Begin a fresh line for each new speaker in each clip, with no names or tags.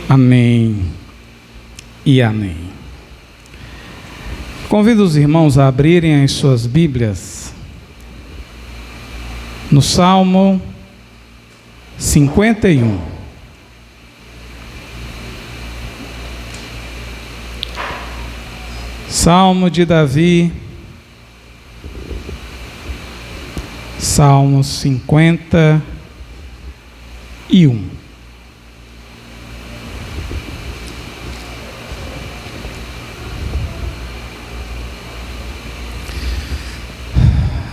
Amém e amém. Convido os irmãos a abrirem as suas Bíblias no Salmo 51. Salmo de Davi, Salmo 51.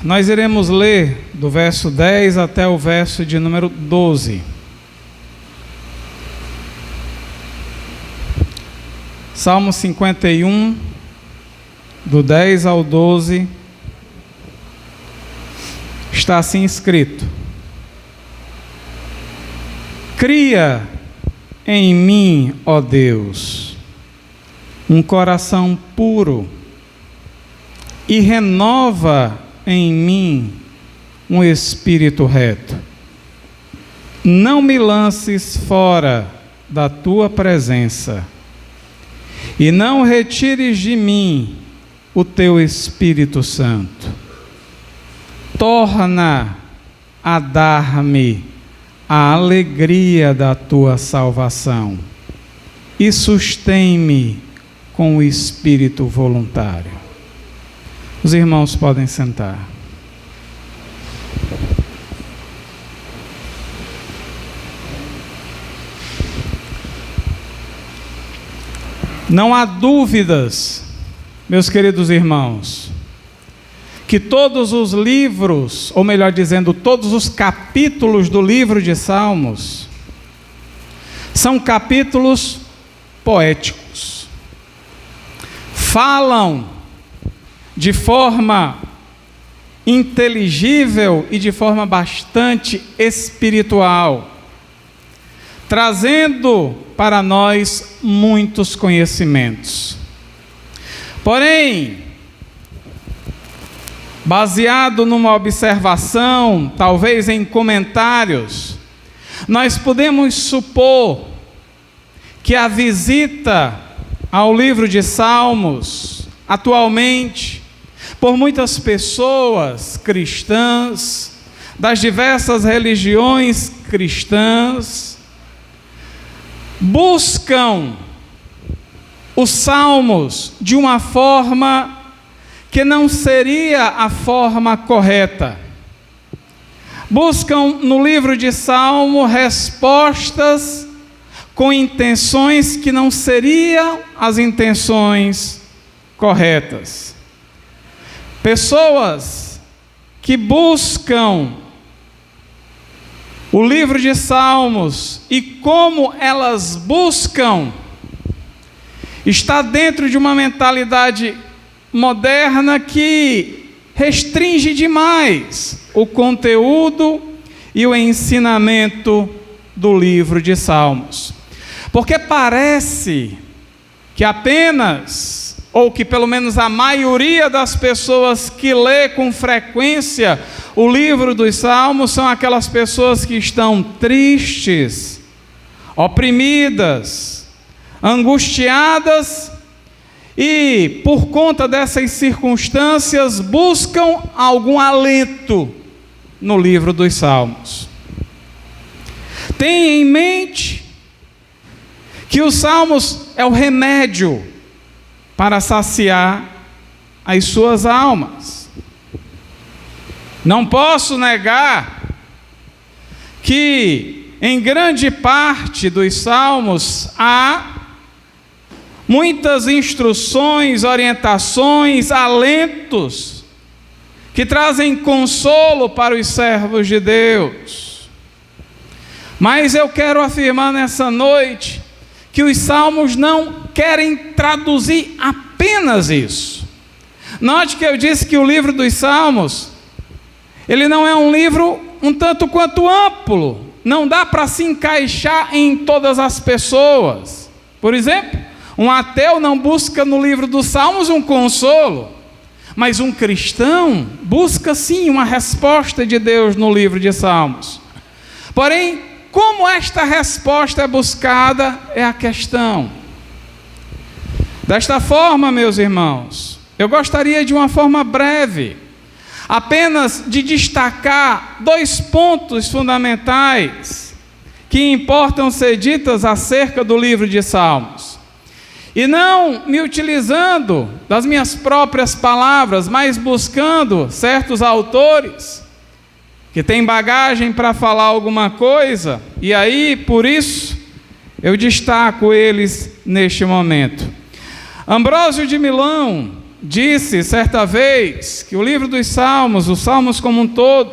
Nós iremos ler do verso 10 até o verso de número 12. Salmo 51, do 10 ao 12, está assim escrito: Cria em mim, ó Deus, um coração puro e renova em mim um espírito reto. Não me lances fora da tua presença e não retires de mim o teu Espírito Santo. Torna a dar-me a alegria da tua salvação e sustém-me com o espírito voluntário. Os irmãos podem sentar. Não há dúvidas, meus queridos irmãos, que todos os livros, ou melhor dizendo, todos os capítulos do livro de Salmos, são capítulos poéticos. Falam de forma inteligível e de forma bastante espiritual, trazendo para nós muitos conhecimentos. Porém, baseado numa observação, talvez em comentários, nós podemos supor que a visita ao livro de Salmos, atualmente, por muitas pessoas cristãs, das diversas religiões cristãs, buscam os Salmos de uma forma que não seria a forma correta. Buscam no livro de Salmo respostas com intenções que não seriam as intenções corretas. Pessoas que buscam o livro de Salmos e como elas buscam está dentro de uma mentalidade moderna que restringe demais o conteúdo e o ensinamento do livro de Salmos. Porque parece que apenas, ou que pelo menos a maioria das pessoas que lê com frequência o livro dos Salmos são aquelas pessoas que estão tristes, oprimidas, angustiadas e, por conta dessas circunstâncias, buscam algum alento no livro dos Salmos. Tenha em mente que os Salmos é o remédio para saciar as suas almas. Não posso negar que em grande parte dos Salmos há muitas instruções, orientações, alentos que trazem consolo para os servos de Deus. Mas eu quero afirmar nessa noite que os Salmos não querem traduzir apenas isso. Note que eu disse que o livro dos Salmos, ele não é um livro um tanto quanto amplo, não dá para se encaixar em todas as pessoas. Por exemplo, um ateu não busca no livro dos Salmos um consolo, mas um cristão busca sim uma resposta de Deus no livro de Salmos. Porém, como esta resposta é buscada é a questão. Desta forma, meus irmãos, eu gostaria de uma forma breve, apenas de destacar 2 pontos fundamentais que importam ser ditos acerca do livro de Salmos. E não me utilizando das minhas próprias palavras, mas buscando certos autores que têm bagagem para falar alguma coisa, e aí, por isso, eu destaco eles neste momento. Ambrósio de Milão disse certa vez que o livro dos Salmos, os Salmos como um todo,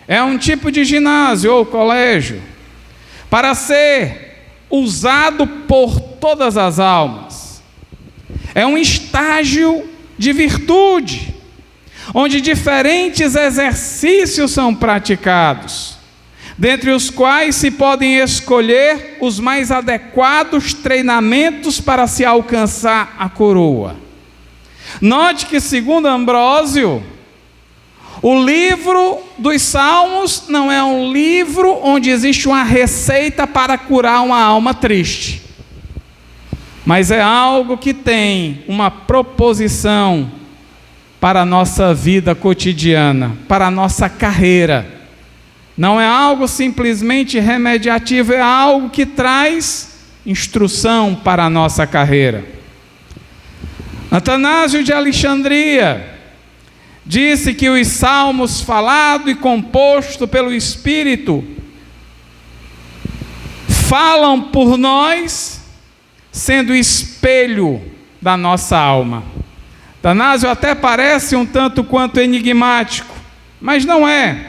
é um tipo de ginásio ou colégio para ser usado por todas as almas. É um estágio de virtude, onde diferentes exercícios são praticados, dentre os quais se podem escolher os mais adequados treinamentos para se alcançar a coroa. Note que, segundo Ambrósio, o livro dos Salmos não é um livro onde existe uma receita para curar uma alma triste, mas é algo que tem uma proposição para a nossa vida cotidiana, para a nossa carreira. Não é algo simplesmente remediativo, é algo que traz instrução para a nossa carreira. Atanásio de Alexandria disse que os salmos falado e composto pelo Espírito falam por nós, sendo espelho da nossa alma. Atanásio até parece um tanto quanto enigmático, mas não é.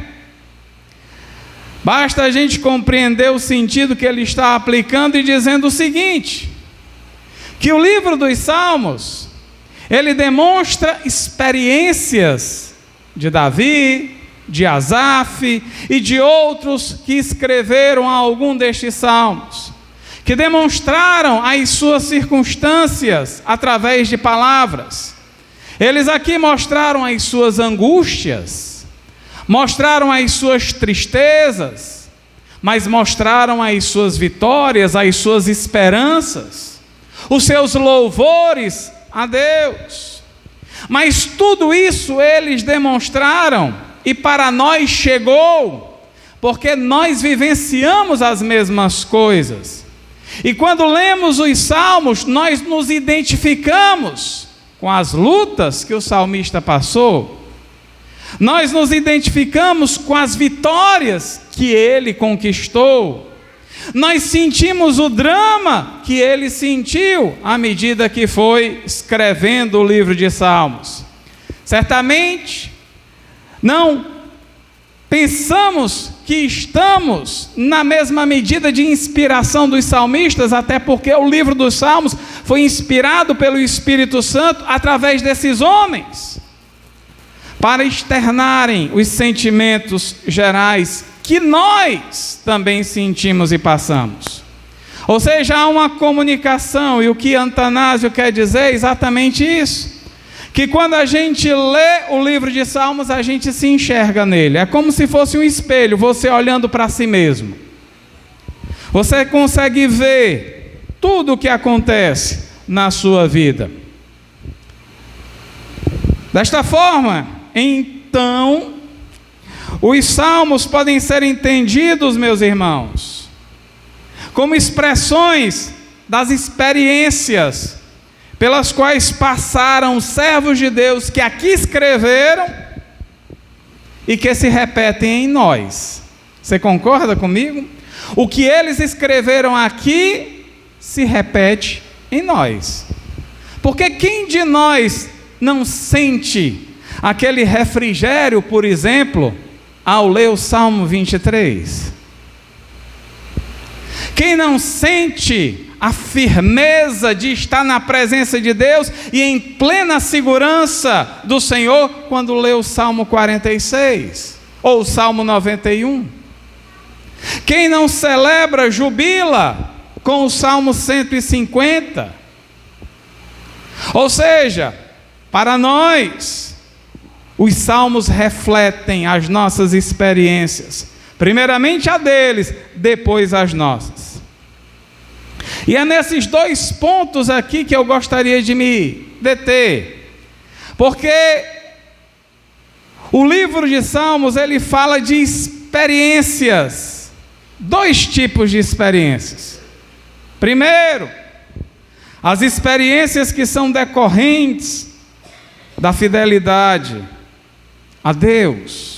Basta a gente compreender o sentido que ele está aplicando e dizendo o seguinte, que o livro dos Salmos, ele demonstra experiências de Davi, de Asaf e de outros que escreveram algum destes salmos, que demonstraram as suas circunstâncias através de palavras. Eles aqui mostraram as suas angústias, mostraram as suas tristezas, mas mostraram as suas vitórias, as suas esperanças, os seus louvores a Deus. Mas tudo isso eles demonstraram e para nós chegou, porque nós vivenciamos as mesmas coisas. E quando lemos os salmos, nós nos identificamos com as lutas que o salmista passou, nós nos identificamos com as vitórias que ele conquistou, nós sentimos o drama que ele sentiu à medida que foi escrevendo o livro de Salmos. Certamente, não pensamos que estamos na mesma medida de inspiração dos salmistas, até porque o livro dos Salmos foi inspirado pelo Espírito Santo através desses homens, para externarem os sentimentos gerais que nós também sentimos e passamos. Ou seja, há uma comunicação, e o que Atanásio quer dizer é exatamente isso, que quando a gente lê o livro de Salmos, a gente se enxerga nele, é como se fosse um espelho, você olhando para si mesmo. Você consegue ver tudo o que acontece na sua vida. Desta forma, então, os salmos podem ser entendidos, meus irmãos, como expressões das experiências pelas quais passaram os servos de Deus que aqui escreveram e que se repetem em nós. Você concorda comigo? O que eles escreveram aqui se repete em nós. Porque quem de nós não sente aquele refrigério, por exemplo, ao ler o Salmo 23? Quem não sente a firmeza de estar na presença de Deus e em plena segurança do Senhor quando lê o Salmo 46 ou o Salmo 91? Quem não celebra, jubila com o Salmo 150? Ou seja, para nós, os salmos refletem as nossas experiências, primeiramente a deles, depois as nossas. E é nesses dois pontos aqui que eu gostaria de me deter, porque o livro de Salmos, ele fala de experiências, dois tipos de experiências. Primeiro, as experiências que são decorrentes da fidelidade a Deus.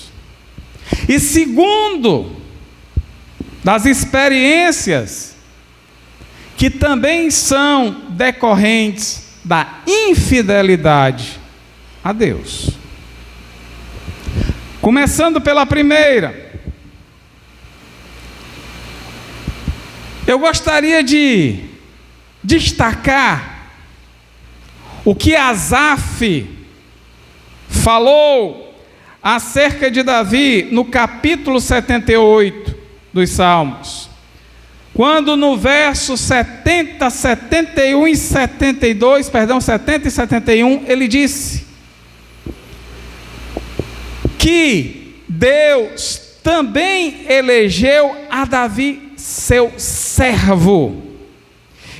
E segundo, das experiências que também são decorrentes da infidelidade a Deus. Começando pela primeira, eu gostaria de destacar o que Asaf falou acerca de Davi no capítulo 78 dos Salmos, quando no verso 70, 71 e 72, 70 e 71, ele disse que Deus também elegeu a Davi seu servo,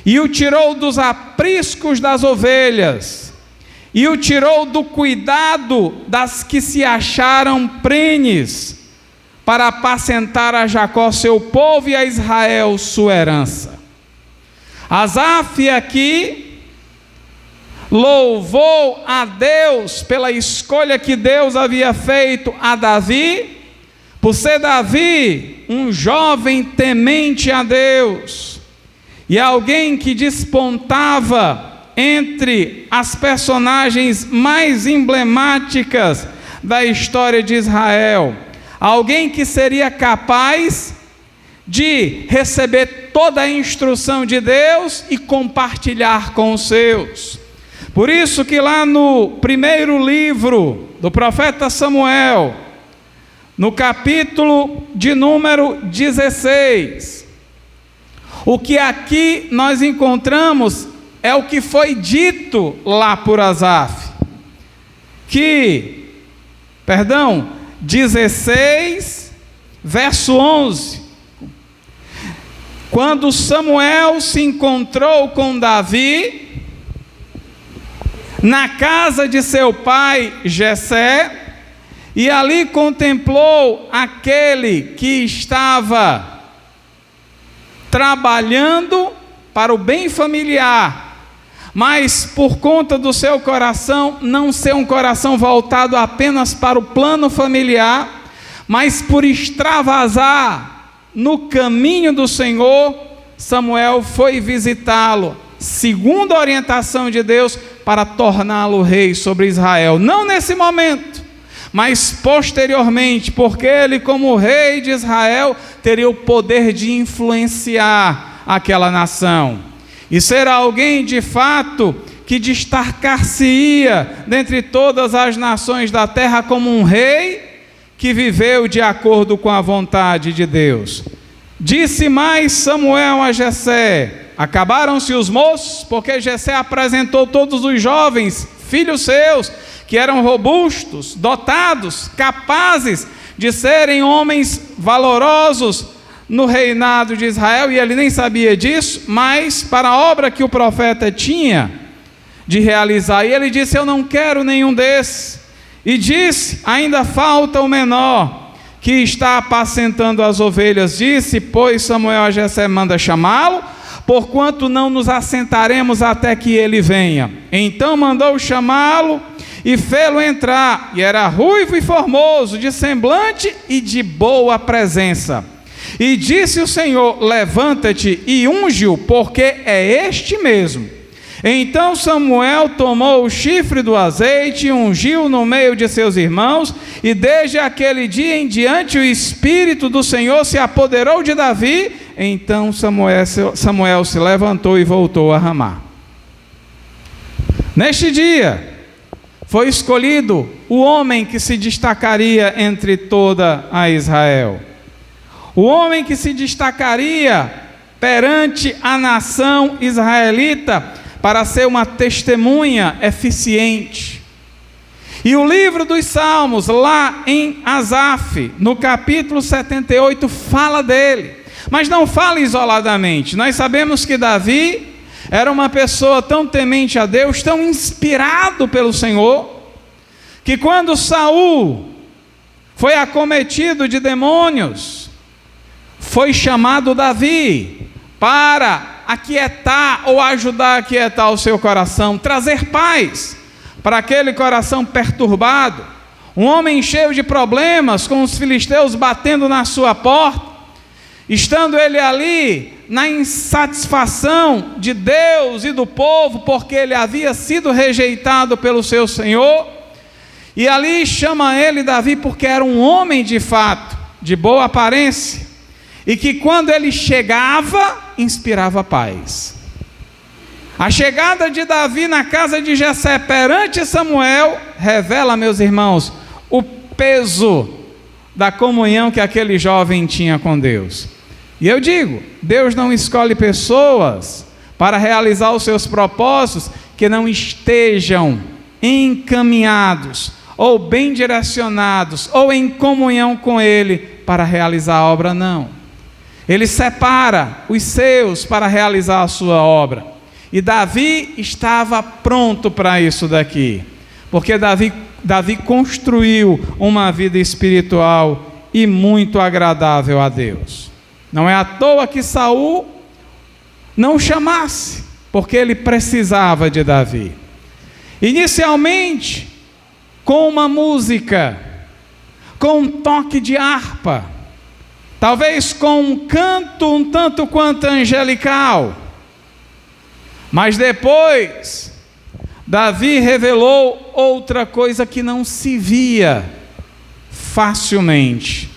e o tirou dos apriscos das ovelhas, e o tirou do cuidado das que se acharam prenhes, para apacentar a Jacó seu povo e a Israel sua herança. Asaf aqui louvou a Deus pela escolha que Deus havia feito a Davi, por ser Davi um jovem temente a Deus, e alguém que despontava entre as personagens mais emblemáticas da história de Israel, alguém que seria capaz de receber toda a instrução de Deus e compartilhar com os seus. Por isso que lá no primeiro livro do profeta Samuel, no capítulo de número 16, o que aqui nós encontramos é o que foi dito lá por Asaf, 16, verso 11, quando Samuel se encontrou com Davi na casa de seu pai Jessé, e ali contemplou aquele que estava trabalhando para o bem familiar, mas por conta do seu coração não ser um coração voltado apenas para o plano familiar, mas por extravasar no caminho do Senhor, Samuel foi visitá-lo, segundo a orientação de Deus, para torná-lo rei sobre Israel. Não nesse momento, mas posteriormente, porque ele, como rei de Israel, teria o poder de influenciar aquela nação, e ser alguém de fato que destacar-se-ia dentre todas as nações da terra como um rei que viveu de acordo com a vontade de Deus. Disse mais Samuel a Jessé: acabaram-se os moços, porque Jessé apresentou todos os jovens, filhos seus, que eram robustos, dotados, capazes de serem homens valorosos no reinado de Israel, e ele nem sabia disso, mas para a obra que o profeta tinha de realizar, e ele disse: eu não quero nenhum desses. E disse: ainda falta o menor, que está apacentando as ovelhas. Disse, pois, Samuel a Jessé: manda chamá-lo, porquanto não nos assentaremos até que ele venha. Então mandou chamá-lo e fê-lo entrar, e era ruivo e formoso, de semblante e de boa presença. E disse o Senhor: levanta-te e unge-o, porque é este mesmo. Então Samuel tomou o chifre do azeite e ungiu no meio de seus irmãos, e desde aquele dia em diante o Espírito do Senhor se apoderou de Davi. Então Samuel se levantou e voltou a Ramá. Neste dia foi escolhido o homem que se destacaria entre toda a Israel, o homem que se destacaria perante a nação israelita para ser uma testemunha eficiente. E o livro dos Salmos, lá em Asaf, no capítulo 78, fala dele. Mas não fala isoladamente. Nós sabemos que Davi era uma pessoa tão temente a Deus, tão inspirado pelo Senhor, que quando Saul foi acometido de demônios, foi chamado Davi para aquietar ou ajudar a aquietar o seu coração, trazer paz para aquele coração perturbado. Um homem cheio de problemas, com os filisteus batendo na sua porta, estando ele ali na insatisfação de Deus e do povo, porque ele havia sido rejeitado pelo seu Senhor, e ali chama ele Davi porque era um homem de fato, de boa aparência, e que quando ele chegava, inspirava paz. A chegada de Davi na casa de Jessé perante Samuel revela, meus irmãos, o peso da comunhão que aquele jovem tinha com Deus. E eu digo, Deus não escolhe pessoas para realizar os seus propósitos que não estejam encaminhados, ou bem direcionados, ou em comunhão com Ele para realizar a obra, não. Ele separa os seus para realizar a sua obra. E Davi estava pronto para isso daqui, porque Davi construiu uma vida espiritual e muito agradável a Deus. Não é à toa que Saul não o chamasse, porque ele precisava de Davi. Inicialmente, com uma música, com um toque de harpa, talvez com um canto um tanto quanto angelical, mas depois, Davi revelou outra coisa que não se via facilmente: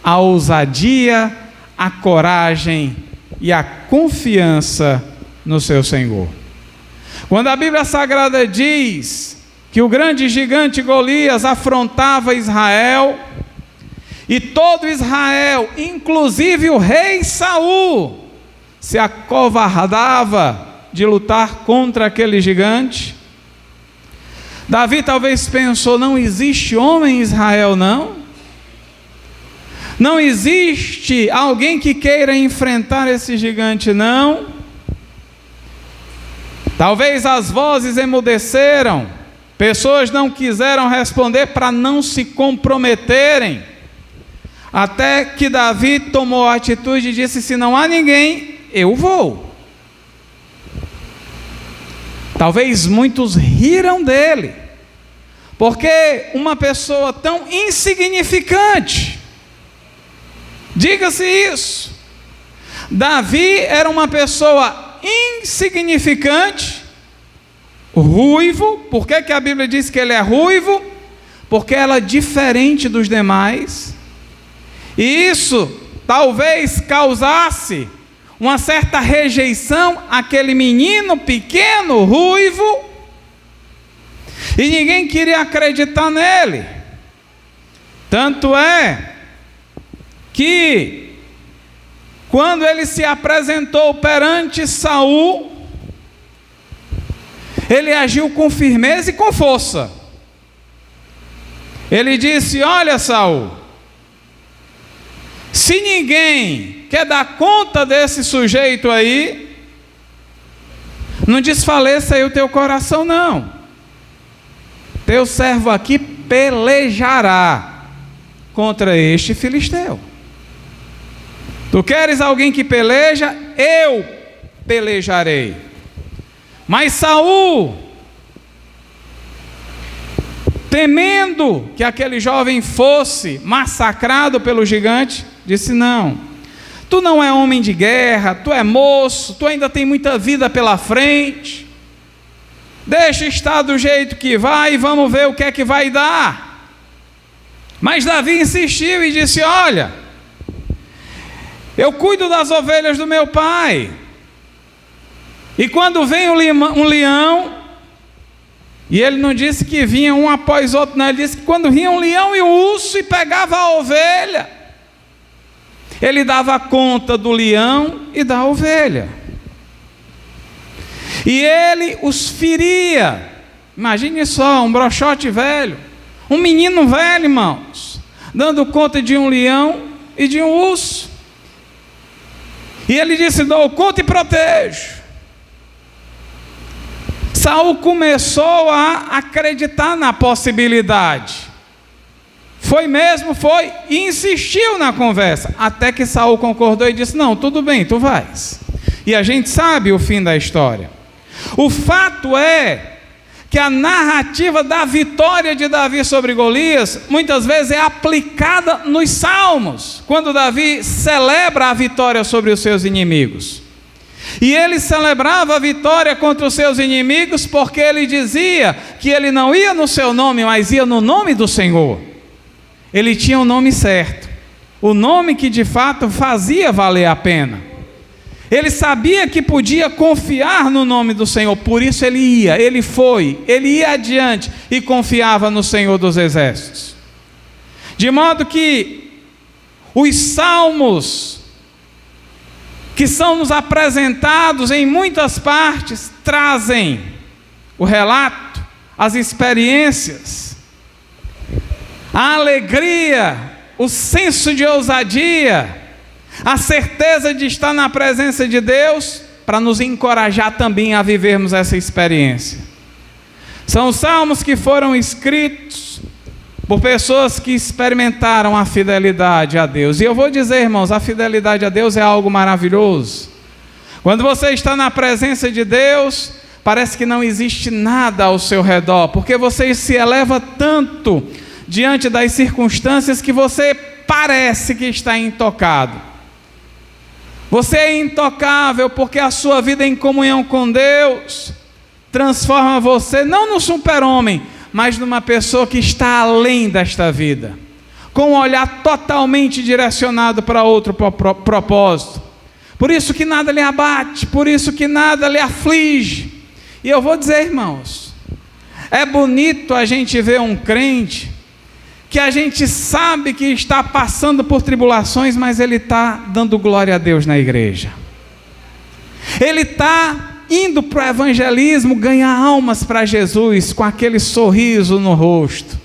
a ousadia, a coragem e a confiança no seu Senhor. Quando a Bíblia Sagrada diz que o grande gigante Golias afrontava Israel, e todo Israel, inclusive o rei Saul, se acovardava de lutar contra aquele gigante, Davi talvez pensou: não existe homem em Israel, não? Não existe alguém que queira enfrentar esse gigante, não? Talvez as vozes emudeceram, pessoas não quiseram responder para não se comprometerem, até que Davi tomou a atitude e disse: se não há ninguém, eu vou. Talvez muitos riram dele, porque uma pessoa tão insignificante, diga-se isso, Davi era uma pessoa insignificante, ruivo. Por que a Bíblia diz que ele é ruivo? Porque ela é diferente dos demais, e isso talvez causasse uma certa rejeição àquele menino pequeno, ruivo, e ninguém queria acreditar nele. Tanto é que quando ele se apresentou perante Saul, ele agiu com firmeza e com força. Ele disse: olha, Saul, se ninguém quer dar conta desse sujeito aí, não desfaleça aí o teu coração, não. Teu servo aqui pelejará contra este filisteu. Tu queres alguém que peleja? Eu pelejarei. Mas Saul, temendo que aquele jovem fosse massacrado pelo gigante, disse: não, tu não é homem de guerra, tu é moço, tu ainda tem muita vida pela frente, deixa estar do jeito que vai e vamos ver o que é que vai dar. Mas Davi insistiu e disse: olha, eu cuido das ovelhas do meu pai, e quando vem um leão, e ele não disse que vinha um após outro, não, ele disse que quando vinha um leão e um urso e pegava a ovelha, ele dava conta do leão e da ovelha, e ele os feria Imagine só, um brochote velho, um menino velho, irmãos, dando conta de um leão e de um urso. E ele disse: dou conta e protejo. Saul começou a acreditar na possibilidade. Foi mesmo, foi, e insistiu na conversa, até que Saul concordou e disse: não, tudo bem, tu vais. E a gente sabe o fim da história. O fato é que a narrativa da vitória de Davi sobre Golias, muitas vezes é aplicada nos salmos, quando Davi celebra a vitória sobre os seus inimigos. E ele celebrava a vitória contra os seus inimigos, porque ele dizia que ele não ia no seu nome, mas ia no nome do Senhor. Ele tinha o nome certo, o nome que de fato fazia valer a pena. Ele sabia que podia confiar no nome do Senhor, por isso ele ia, ele foi, ele ia adiante e confiava no Senhor dos Exércitos. De modo que os salmos que são nos apresentados em muitas partes trazem o relato, as experiências, a alegria, o senso de ousadia, a certeza de estar na presença de Deus, para nos encorajar também a vivermos essa experiência. São os salmos que foram escritos por pessoas que experimentaram a fidelidade a Deus. E eu vou dizer, irmãos, a fidelidade a Deus é algo maravilhoso. Quando você está na presença de Deus, parece que não existe nada ao seu redor, porque você se eleva tanto diante das circunstâncias que você parece que está intocado. Você é intocável porque a sua vida em comunhão com Deus transforma você não no super-homem, mas numa pessoa que está além desta vida, com um olhar totalmente direcionado para outro propósito. Por isso que nada lhe abate, por isso que nada lhe aflige. E eu vou dizer, irmãos, é bonito a gente ver um crente que a gente sabe que está passando por tribulações, mas ele está dando glória a Deus na igreja. Ele está indo para o evangelismo, ganhar almas para Jesus, com aquele sorriso no rosto.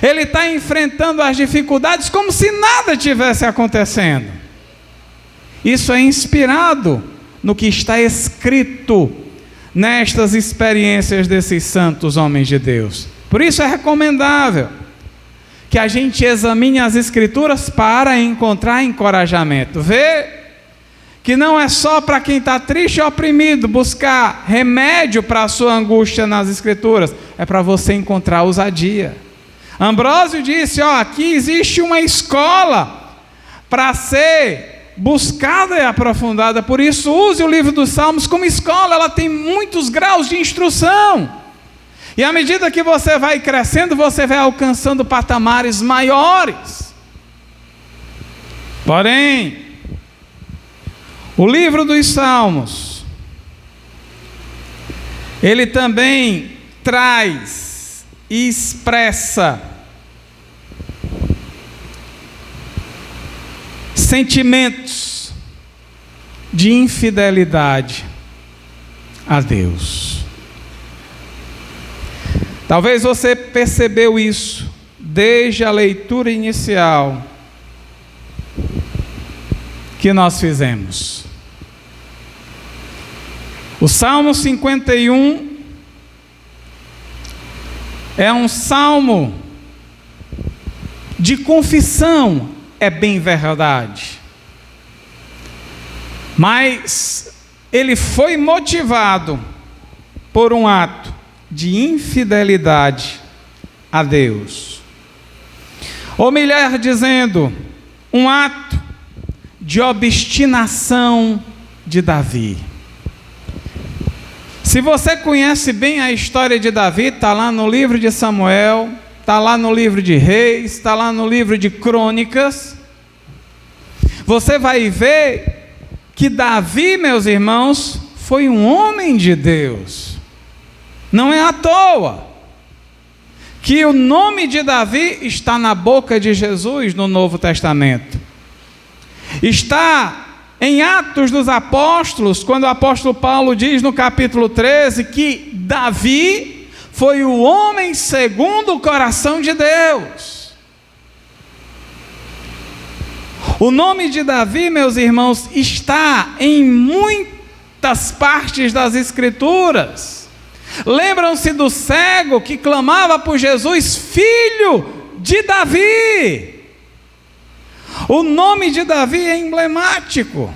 Ele está enfrentando as dificuldades como se nada tivesse acontecendo. Isso é inspirado no que está escrito nestas experiências desses santos homens de Deus. Por isso é recomendável que a gente examine as Escrituras para encontrar encorajamento. Vê que não é só para quem está triste e oprimido buscar remédio para a sua angústia nas Escrituras, é para você encontrar ousadia. Ambrósio disse, aqui existe uma escola para ser buscada e aprofundada, por isso use o livro dos Salmos como escola, ela tem muitos graus de instrução. E à medida que você vai crescendo, você vai alcançando patamares maiores. Porém, o livro dos Salmos, ele também traz e expressa sentimentos de infidelidade a Deus. Talvez você percebeu isso desde a leitura inicial que nós fizemos. O Salmo 51 é um salmo de confissão, é bem verdade. Mas ele foi motivado por um ato de infidelidade a Deus. Ou melhor dizendo, um ato de obstinação de Davi. Se você conhece bem a história de Davi, está lá no livro de Samuel, está lá no livro de Reis, está lá no livro de Crônicas, você vai ver que Davi, meus irmãos, foi um homem de Deus. Não é à toa que o nome de Davi está na boca de Jesus no Novo Testamento. Está em Atos dos Apóstolos, quando o apóstolo Paulo diz no capítulo 13 que Davi foi o homem segundo o coração de Deus. O nome de Davi, meus irmãos, está em muitas partes das Escrituras. Lembram-se do cego que clamava por Jesus, filho de Davi. O nome de Davi é emblemático.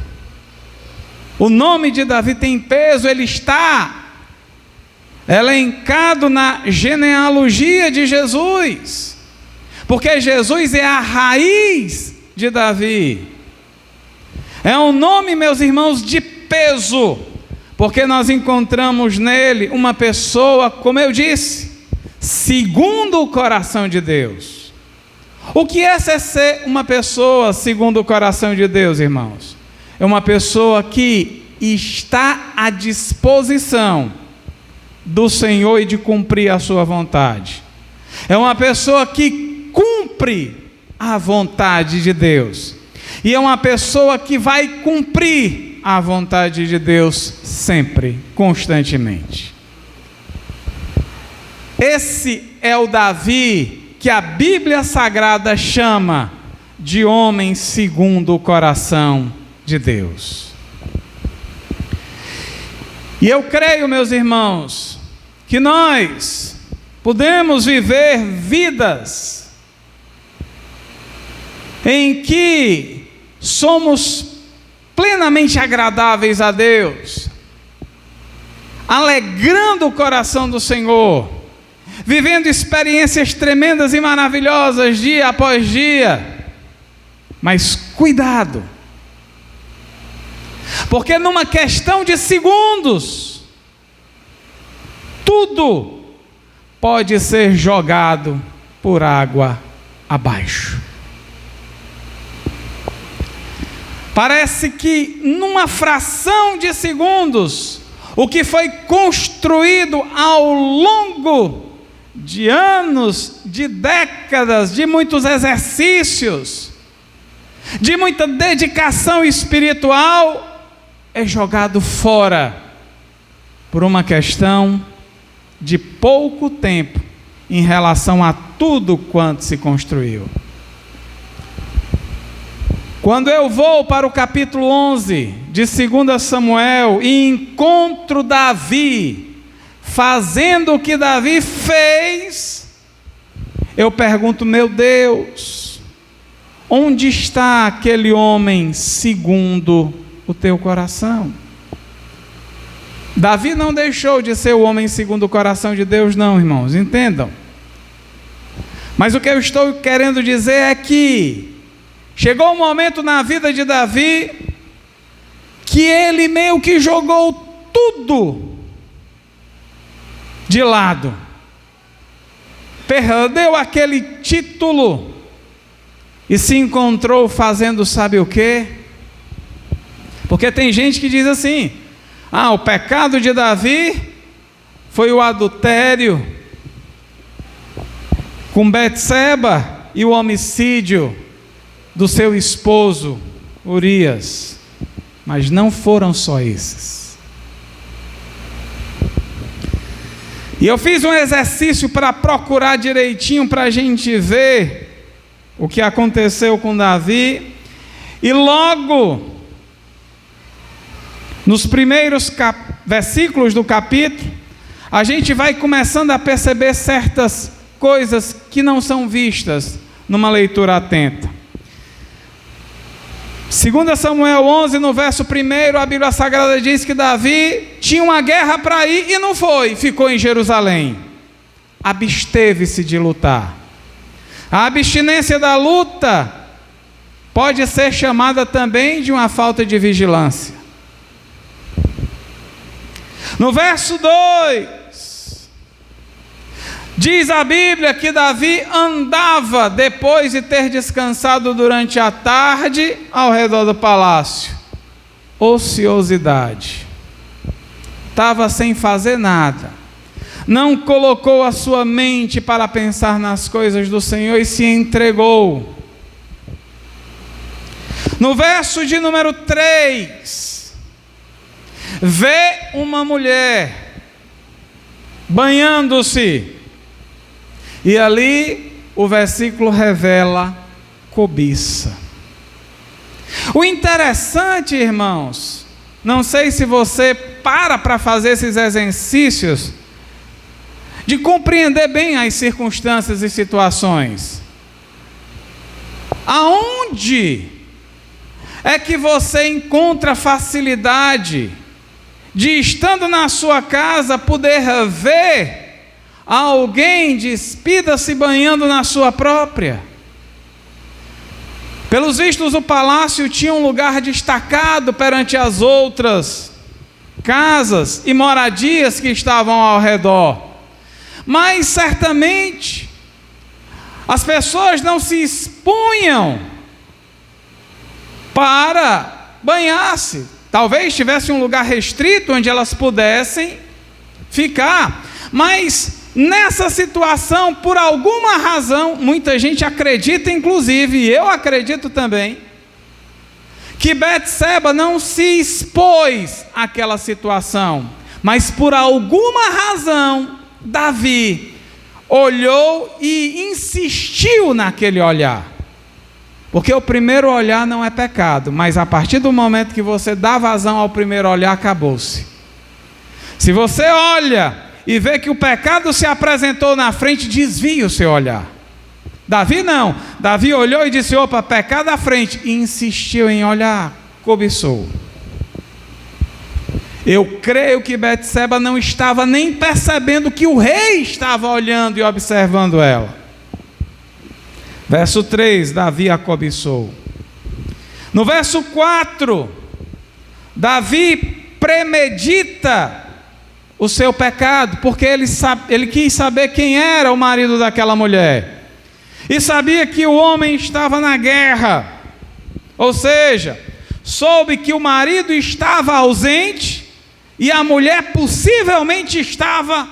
O nome de Davi tem peso, ele está elencado na genealogia de Jesus, porque Jesus é a raiz de Davi. É um nome, meus irmãos, de peso, porque nós encontramos nele uma pessoa, como eu disse, segundo o coração de Deus. O que é ser uma pessoa segundo o coração de Deus, irmãos? É uma pessoa que está à disposição do Senhor e de cumprir a sua vontade. É uma pessoa que cumpre a vontade de Deus. E é uma pessoa que vai cumprir a vontade de Deus sempre, constantemente. Esse é o Davi que a Bíblia Sagrada chama de homem segundo o coração de Deus. E eu creio, meus irmãos, que nós podemos viver vidas em que somos plenamente agradáveis a Deus, alegrando o coração do Senhor, vivendo experiências tremendas e maravilhosas dia após dia. Mas cuidado, porque numa questão de segundos, tudo pode ser jogado por água abaixo. Parece que numa fração de segundos, o que foi construído ao longo de anos, de décadas, de muitos exercícios, de muita dedicação espiritual, é jogado fora por uma questão de pouco tempo em relação a tudo quanto se construiu. Quando eu vou para o capítulo 11 de 2 Samuel e encontro Davi fazendo o que Davi fez, eu pergunto, meu Deus, onde está aquele homem segundo o teu coração? Davi não deixou de ser o homem segundo o coração de Deus, não, irmãos, entendam. Mas o que eu estou querendo dizer é que chegou um momento na vida de Davi que ele meio que jogou tudo de lado, perdeu aquele título e se encontrou fazendo sabe o quê? Porque tem gente que diz assim, o pecado de Davi foi o adultério com Betseba e o homicídio do seu esposo Urias, mas não foram só esses. E eu fiz um exercício para procurar direitinho para a gente ver o que aconteceu com Davi, e logo nos primeiros versículos do capítulo, a gente vai começando a perceber certas coisas que não são vistas numa leitura atenta. 2 Samuel 11, no verso 1, a Bíblia Sagrada diz que Davi tinha uma guerra para ir e não foi, ficou em Jerusalém. Absteve-se de lutar. A abstinência da luta pode ser chamada também de uma falta de vigilância. No verso 2, diz a Bíblia que Davi andava, depois de ter descansado durante a tarde, ao redor do palácio. Ociosidade. Estava sem fazer nada. Não colocou a sua mente para pensar nas coisas do Senhor e se entregou. No verso de número 3, vê uma mulher banhando-se. E ali o versículo revela cobiça. O interessante, irmãos, não sei se você para fazer esses exercícios de compreender bem as circunstâncias e situações. Aonde é que você encontra facilidade de, estando na sua casa, poder ver alguém despida-se banhando na sua própria? Pelos vistos, o palácio tinha um lugar destacado perante as outras casas e moradias que estavam ao redor. Mas certamente as pessoas não se expunham para banhar-se. Talvez tivesse um lugar restrito onde elas pudessem ficar. Mas nessa situação, por alguma razão, muita gente acredita, inclusive, e eu acredito também, que Betseba não se expôs àquela situação. Mas por alguma razão, Davi olhou e insistiu naquele olhar. Porque o primeiro olhar não é pecado, mas a partir do momento que você dá vazão ao primeiro olhar, acabou-se. Se você olha e vê que o pecado se apresentou na frente, desvia o seu olhar. Davi não. Davi olhou e disse: opa, pecado à frente, e insistiu em olhar, cobiçou. Eu creio que Betseba não estava nem percebendo que o rei estava olhando e observando ela. Verso 3, Davi a cobiçou. No verso 4, Davi premedita o seu pecado, porque ele quis saber quem era o marido daquela mulher. E sabia que o homem estava na guerra. Ou seja, soube que o marido estava ausente e a mulher possivelmente estava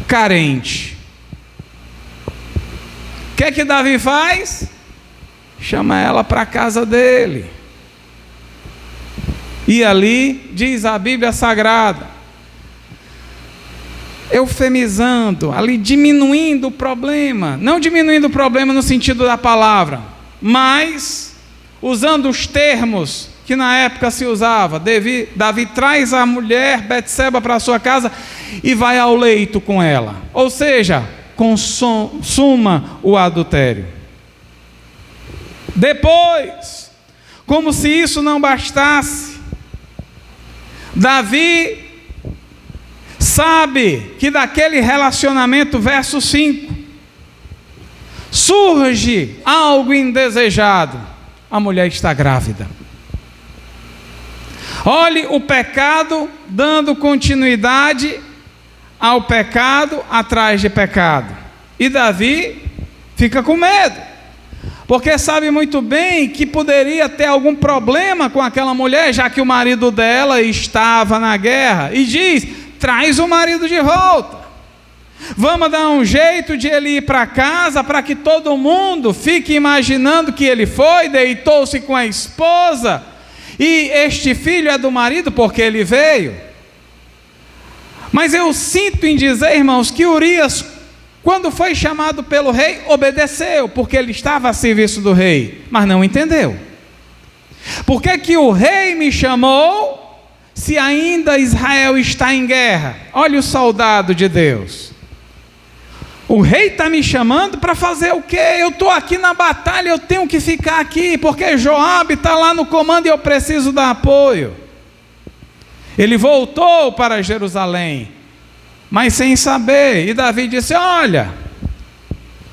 carente. O que é que Davi faz? Chama ela para a casa dele. E ali, diz a Bíblia Sagrada, eufemizando, ali diminuindo o problema. Não diminuindo o problema no sentido da palavra, mas usando os termos que na época se usava. Davi traz a mulher Betseba para a sua casa e vai ao leito com ela. Ou seja, consuma o adultério. Depois, como se isso não bastasse, Davi sabe que daquele relacionamento, verso 5, surge algo indesejado. A mulher está grávida. Olhe o pecado dando continuidade ao pecado atrás de pecado. E Davi fica com medo, porque sabe muito bem que poderia ter algum problema com aquela mulher, já que o marido dela estava na guerra. E diz: traz o marido de volta. Vamos dar um jeito de ele ir para casa, para que todo mundo fique imaginando que ele foi, deitou-se com a esposa, e este filho é do marido porque ele veio. Mas eu sinto em dizer, irmãos, que Urias, quando foi chamado pelo rei, obedeceu, porque ele estava a serviço do rei, mas não entendeu. Por que que o rei me chamou, se ainda Israel está em guerra? Olha o soldado de Deus. O rei está me chamando para fazer o quê? Eu estou aqui na batalha, eu tenho que ficar aqui, porque Joabe está lá no comando e eu preciso dar apoio. Ele voltou para Jerusalém, mas sem saber. E Davi disse: olha,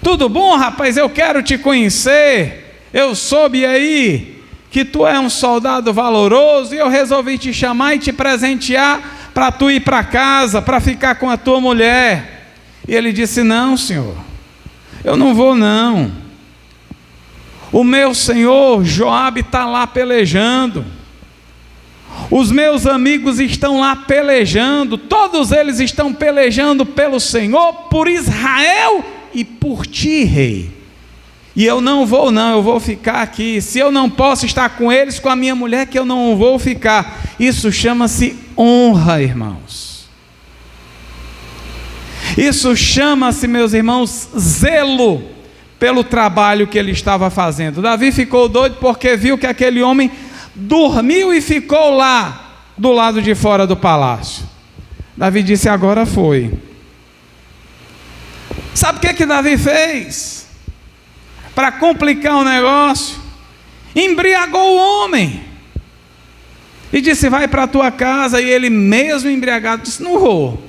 tudo bom, rapaz, eu quero te conhecer. Eu soube aí que tu é um soldado valoroso e eu resolvi te chamar e te presentear para tu ir para casa, para ficar com a tua mulher. E ele disse: não, senhor, eu não vou não. O meu senhor Joabe está lá pelejando. Os meus amigos estão lá pelejando. Todos eles estão pelejando pelo Senhor, por Israel e por ti, rei. E eu não vou não, eu vou ficar aqui. Se eu não posso estar com eles, com a minha mulher, que eu não vou ficar. Isso chama-se honra, irmãos. Isso chama-se, meus irmãos, zelo pelo trabalho que ele estava fazendo. Davi ficou doido porque viu que aquele homem dormiu e ficou lá, do lado de fora do palácio. Davi disse: agora foi. Sabe o que Davi fez? Para complicar o negócio, embriagou o homem e disse: vai para a tua casa. E ele, mesmo embriagado, disse: não vou.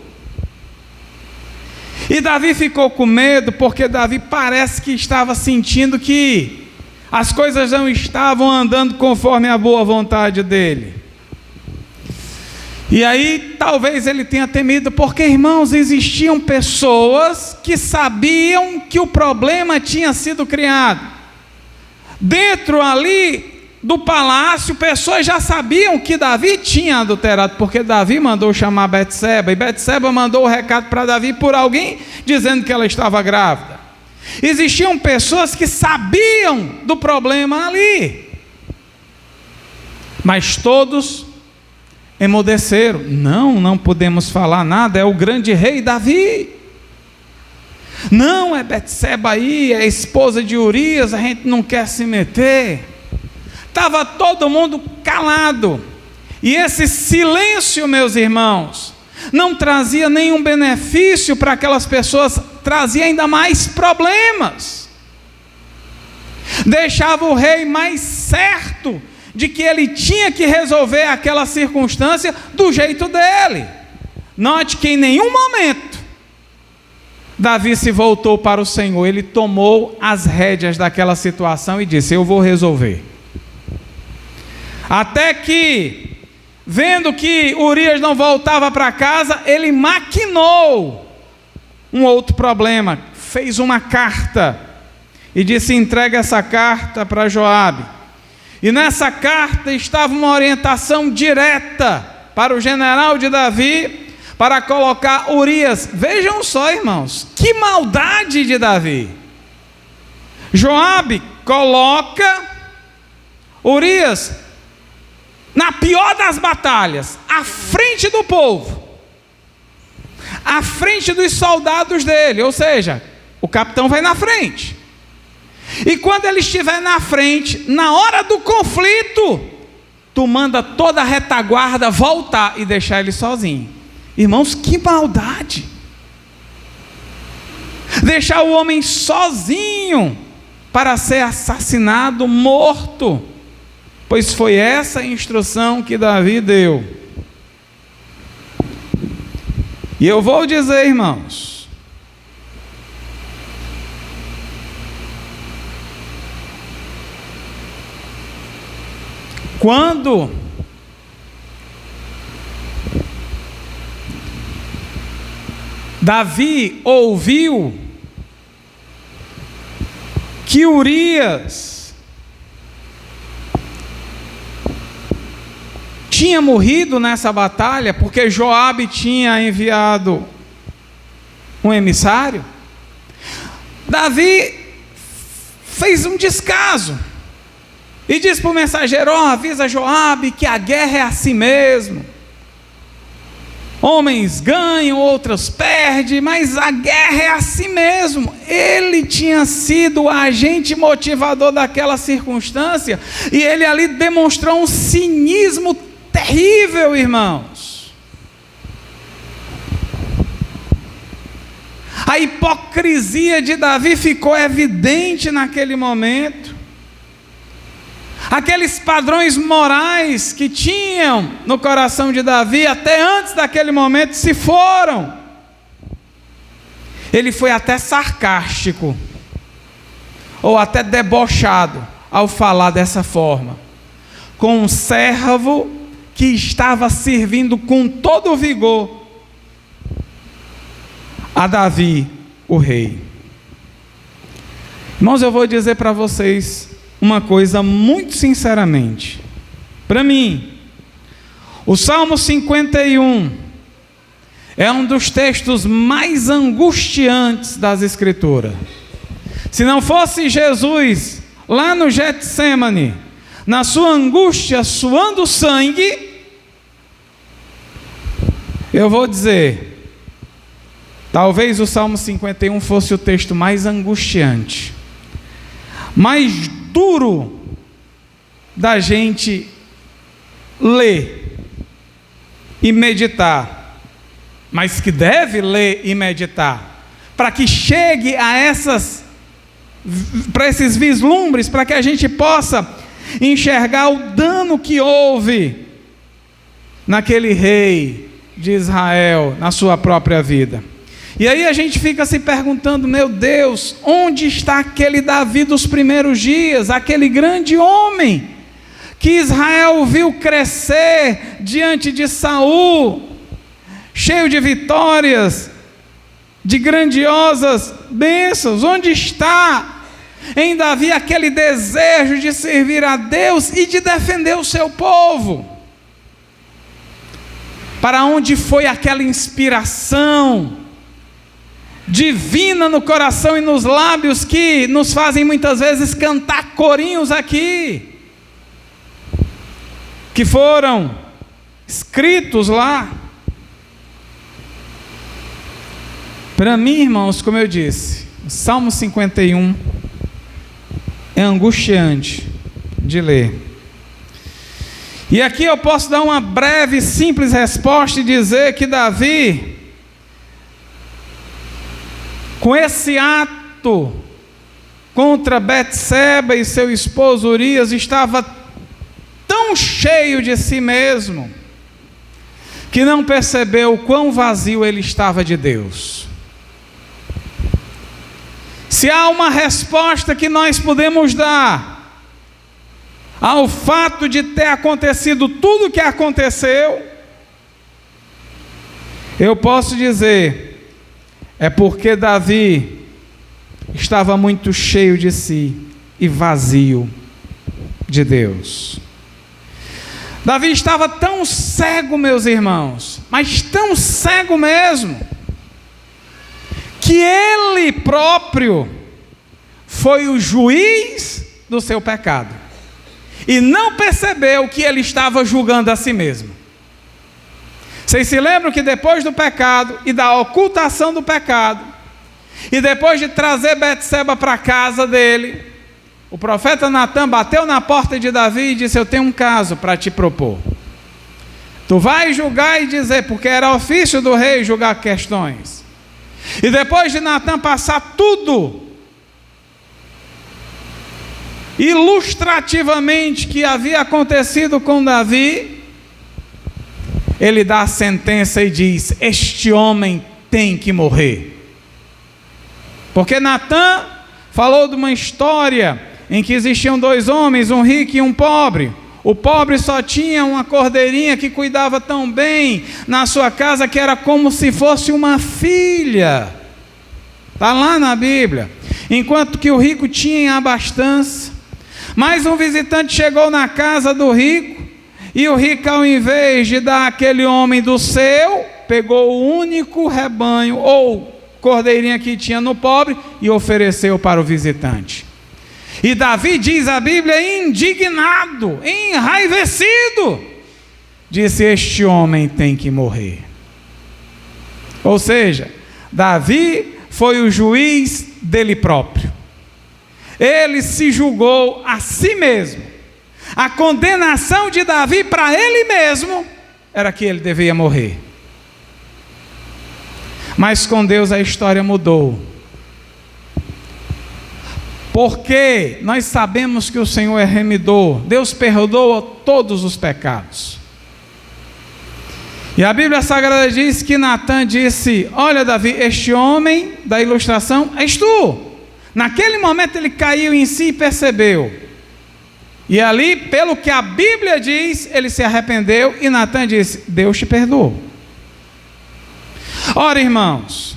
E Davi ficou com medo, porque Davi parece que estava sentindo que as coisas não estavam andando conforme a boa vontade dele. E aí talvez ele tenha temido, porque, irmãos, existiam pessoas que sabiam que o problema tinha sido criado. Dentro ali do palácio, pessoas já sabiam que Davi tinha adulterado, porque Davi mandou chamar Betseba, e Betseba mandou o recado para Davi por alguém dizendo que ela estava grávida. Existiam pessoas que sabiam do problema ali, mas todos emudeceram. Não podemos falar nada, é o grande rei Davi. Não, é Betseba aí, é a esposa de Urias, a gente não quer se meter. Estava todo mundo calado, e esse silêncio, meus irmãos, não trazia nenhum benefício para aquelas pessoas, trazia ainda mais problemas. Deixava o rei mais certo de que ele tinha que resolver aquela circunstância do jeito dele. Note que em nenhum momento Davi se voltou para o Senhor. Ele tomou as rédeas daquela situação e disse: eu vou resolver. Até que, vendo que Urias não voltava para casa, ele maquinou um outro problema, fez uma carta e disse: entrega essa carta para Joabe. E nessa carta estava uma orientação direta para o general de Davi, para colocar Urias. Vejam só, irmãos, que maldade de Davi. Joabe coloca Urias na pior das batalhas, à frente do povo, à frente dos soldados dele, ou seja, o capitão vai na frente. E quando ele estiver na frente, na hora do conflito, tu manda toda a retaguarda voltar e deixar ele sozinho. Irmãos, que maldade! Deixar o homem sozinho para ser assassinado, morto, pois foi essa a instrução que Davi deu. E eu vou dizer, irmãos, quando Davi ouviu que Urias tinha morrido nessa batalha, porque Joabe tinha enviado um emissário, Davi fez um descaso e disse para o mensageiro: avisa Joabe que a guerra é assim mesmo, homens ganham, outros perdem, mas a guerra é assim mesmo. Ele tinha sido o agente motivador daquela circunstância, e ele ali demonstrou um cinismo terrível, irmãos. A hipocrisia de Davi ficou evidente naquele momento. Aqueles padrões morais que tinham no coração de Davi até antes daquele momento se foram. Ele foi até sarcástico, ou até debochado, ao falar dessa forma, com um servo que estava servindo com todo o vigor a Davi, o rei. Irmãos, eu vou dizer para vocês uma coisa muito sinceramente. Para mim, o Salmo 51 é um dos textos mais angustiantes das Escrituras. Se não fosse Jesus lá no Getsemane, na sua angústia, suando sangue, eu vou dizer, Talvez o Salmo 51 fosse o texto mais angustiante, mais duro da gente ler e meditar, mas que deve ler e meditar, para que chegue a para esses vislumbres, para que a gente possa enxergar o dano que houve naquele rei de Israel, na sua própria vida. E aí a gente fica se perguntando, meu Deus, onde está aquele Davi dos primeiros dias, aquele grande homem que Israel viu crescer diante de Saul, cheio de vitórias, de grandiosas bênçãos? Onde está em Davi aquele desejo de servir a Deus e de defender o seu povo? Para onde foi aquela inspiração divina no coração e nos lábios que nos fazem muitas vezes cantar corinhos aqui, que foram escritos lá? Para mim, irmãos, como eu disse, o Salmo 51 é angustiante de ler. E aqui eu posso dar uma breve, simples resposta e dizer que Davi, com esse ato contra Betseba e seu esposo Urias, estava tão cheio de si mesmo, que não percebeu o quão vazio ele estava de Deus. Se há uma resposta que nós podemos dar ao fato de ter acontecido tudo o que aconteceu, eu posso dizer, é porque Davi estava muito cheio de si e vazio de Deus. Davi estava tão cego, meus irmãos, mas tão cego mesmo, que ele próprio foi o juiz do seu pecado e não percebeu que ele estava julgando a si mesmo. Vocês se lembram que depois do pecado e da ocultação do pecado, e depois de trazer Betseba para a casa dele, o profeta Natã bateu na porta de Davi e disse: eu tenho um caso para te propor. Tu vais julgar e dizer, porque era ofício do rei julgar questões. E depois de Natã passar tudo ilustrativamente que havia acontecido com Davi, ele dá a sentença e diz: este homem tem que morrer. Porque Natã falou de uma história em que existiam dois homens, um rico e um pobre. O pobre só tinha uma cordeirinha que cuidava tão bem na sua casa que era como se fosse uma filha. Está lá na Bíblia. Enquanto que o rico tinha em abastança. Mas um visitante chegou na casa do rico, e o rico, ao invés de dar aquele homem do seu, pegou o único rebanho ou cordeirinha que tinha no pobre e ofereceu para o visitante. E Davi, diz a Bíblia, indignado, enraivecido, disse: este homem tem que morrer. Ou seja, Davi foi o juiz dele próprio. Ele se julgou a si mesmo. A condenação de Davi para ele mesmo era que ele devia morrer. Mas com Deus a história mudou. Porque nós sabemos que o Senhor é remidor. Deus perdoa todos os pecados. E a Bíblia Sagrada diz que Natã disse: olha, Davi, este homem da ilustração és tu. Naquele momento ele caiu em si e percebeu. E ali, pelo que a Bíblia diz, ele se arrependeu e Natã disse: Deus te perdoou. Ora, irmãos,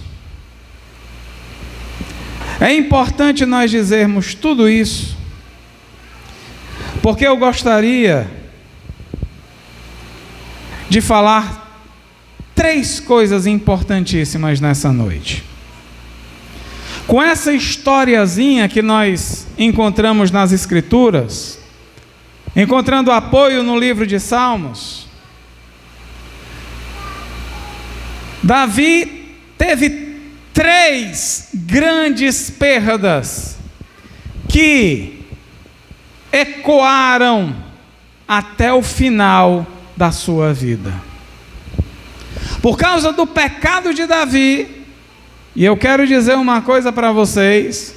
é importante nós dizermos tudo isso, porque eu gostaria de falar 3 coisas importantíssimas nessa noite. Com essa historiazinha que nós encontramos nas Escrituras, encontrando apoio no livro de Salmos, Davi teve 3 grandes perdas que ecoaram até o final da sua vida. Por causa do pecado de Davi, e eu quero dizer uma coisa para vocês: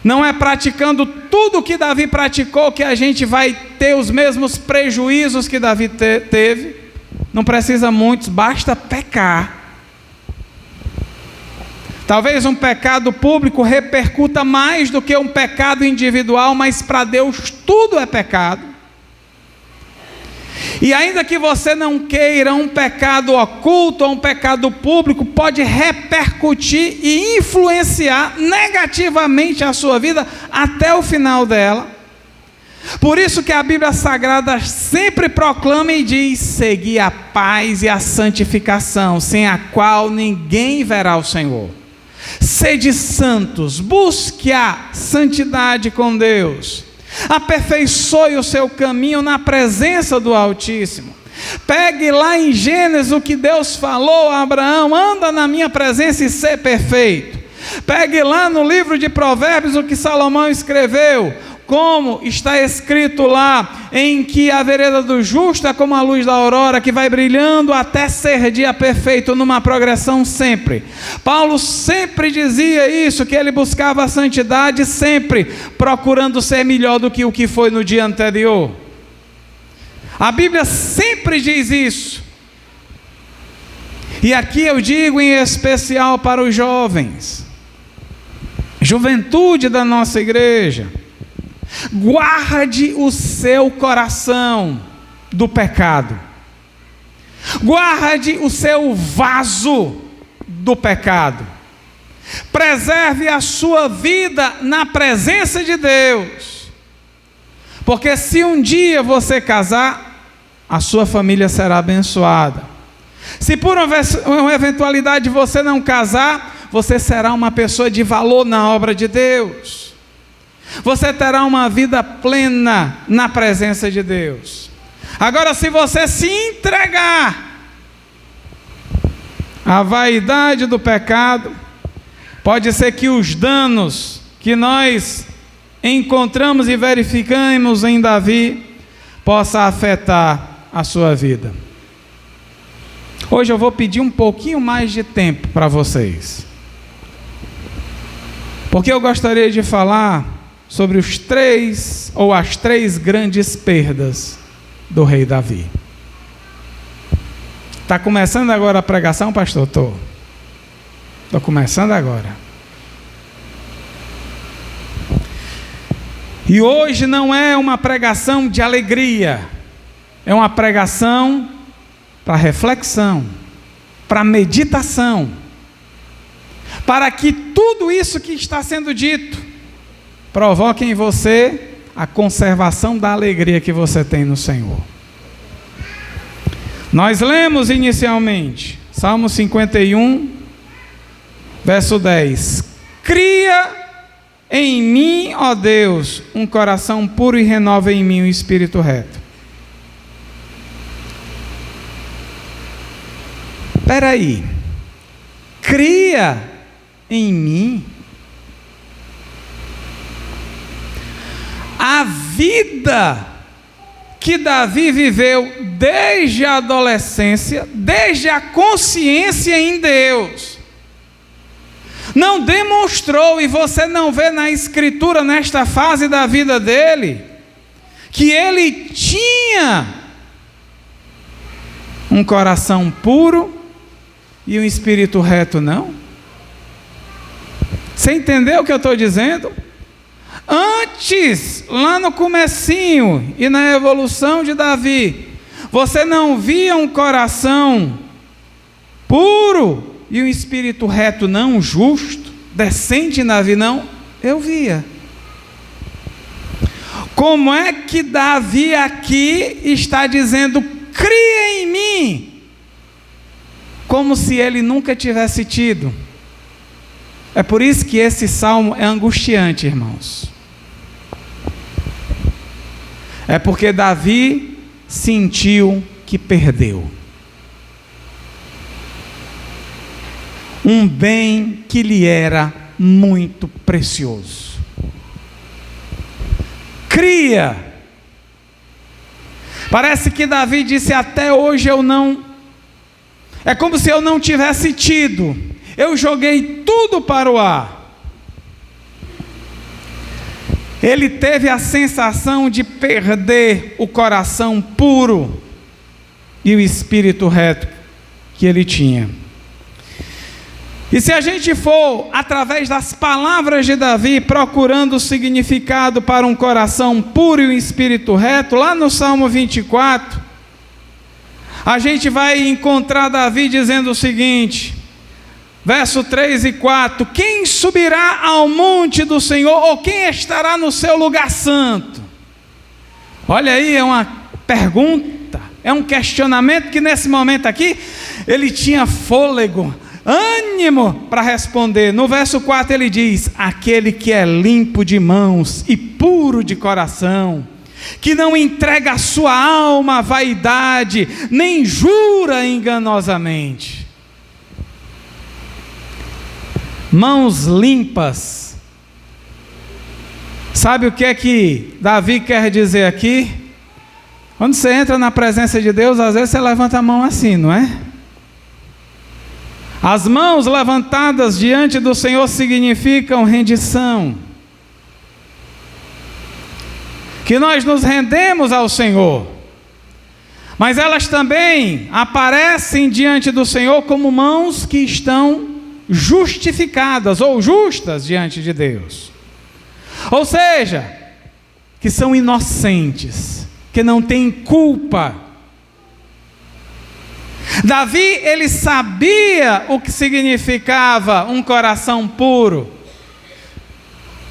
não é praticando tudo que Davi praticou que a gente vai ter os mesmos prejuízos que Davi teve. Não precisa muitos, basta pecar. Talvez um pecado público repercuta mais do que um pecado individual, mas para Deus tudo é pecado. E ainda que você não queira, um pecado oculto ou um pecado público pode repercutir e influenciar negativamente a sua vida até o final dela. Por isso que a Bíblia Sagrada sempre proclama e diz: segui a paz e a santificação, sem a qual ninguém verá o Senhor. Sede santos, busque a santidade com Deus. Aperfeiçoe o seu caminho na presença do Altíssimo. Pegue lá em Gênesis o que Deus falou a Abraão: anda na minha presença e ser perfeito. Pegue lá no livro de Provérbios o que Salomão escreveu, como está escrito lá, em que a vereda do justo é como a luz da aurora, que vai brilhando até ser dia perfeito, numa progressão sempre. Paulo sempre dizia isso, que ele buscava a santidade sempre, procurando ser melhor do que o que foi no dia anterior. A Bíblia sempre diz isso. E aqui eu digo em especial para os jovens, juventude da nossa igreja: guarde o seu coração do pecado. Guarde o seu vaso do pecado. Preserve a sua vida na presença de Deus. Porque se um dia você casar, a sua família será abençoada. Se por uma eventualidade você não casar, você será uma pessoa de valor na obra de Deus. Você terá uma vida plena na presença de Deus. Agora, se você se entregar à vaidade do pecado, pode ser que os danos que nós encontramos e verificamos em Davi possa afetar a sua vida. Hoje eu vou pedir um pouquinho mais de tempo para vocês, porque eu gostaria de falar sobre as três grandes perdas do rei Davi. Está começando agora a pregação, pastor? Estou começando agora. E hoje não é uma pregação de alegria, é uma pregação para reflexão, para meditação, para que tudo isso que está sendo dito provoque em você a conservação da alegria que você tem no Senhor. Nós lemos inicialmente Salmo 51, verso 10: cria em mim, ó Deus, um coração puro e renova em mim um espírito reto. Espera aí, cria em mim. A vida que Davi viveu desde a adolescência, desde a consciência em Deus, não demonstrou, e você não vê na Escritura, nesta fase da vida dele, que ele tinha um coração puro e um espírito reto, não? Você entendeu o que eu estou dizendo? Antes, lá no comecinho e na evolução de Davi, você não via um coração puro e um espírito reto, não, justo, decente em Davi, não? Eu via. Como é que Davi aqui está dizendo, cria em mim, como se ele nunca tivesse tido? É por isso que esse salmo é angustiante, irmãos. É porque Davi sentiu que perdeu. um bem que lhe era muito precioso. Cria. Parece que Davi disse: até hoje eu não... É como se eu não tivesse tido. Eu joguei tudo para o ar. Ele teve a sensação de perder o coração puro e o espírito reto que ele tinha. E se a gente for, através das palavras de Davi, procurando o significado para um coração puro e um espírito reto, lá no Salmo 24, a gente vai encontrar Davi dizendo o seguinte, verso 3 e 4, quem subirá ao monte do Senhor, ou quem estará no seu lugar santo? Olha aí, é uma pergunta, é um questionamento que nesse momento aqui, ele tinha fôlego, ânimo para responder. No verso 4 ele diz, aquele que é limpo de mãos e puro de coração, que não entrega a sua alma à vaidade, nem jura enganosamente. Mãos limpas. Sabe o que é que Davi quer dizer aqui? Quando você entra na presença de Deus, às vezes você levanta a mão assim, não é? As mãos levantadas diante do Senhor significam rendição. Que nós nos rendemos ao Senhor. Mas elas também aparecem diante do Senhor como mãos que estão justificadas ou justas diante de Deus. Ou seja, que são inocentes, que não têm culpa. Davi, ele sabia o que significava um coração puro,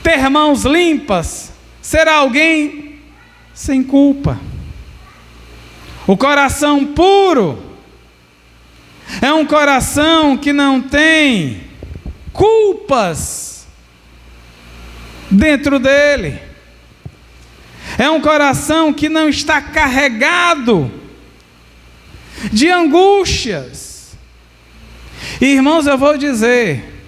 ter mãos limpas, ser alguém sem culpa. O coração puro é um coração que não tem culpas dentro dele. É um coração que não está carregado de angústias. Irmãos, eu vou dizer,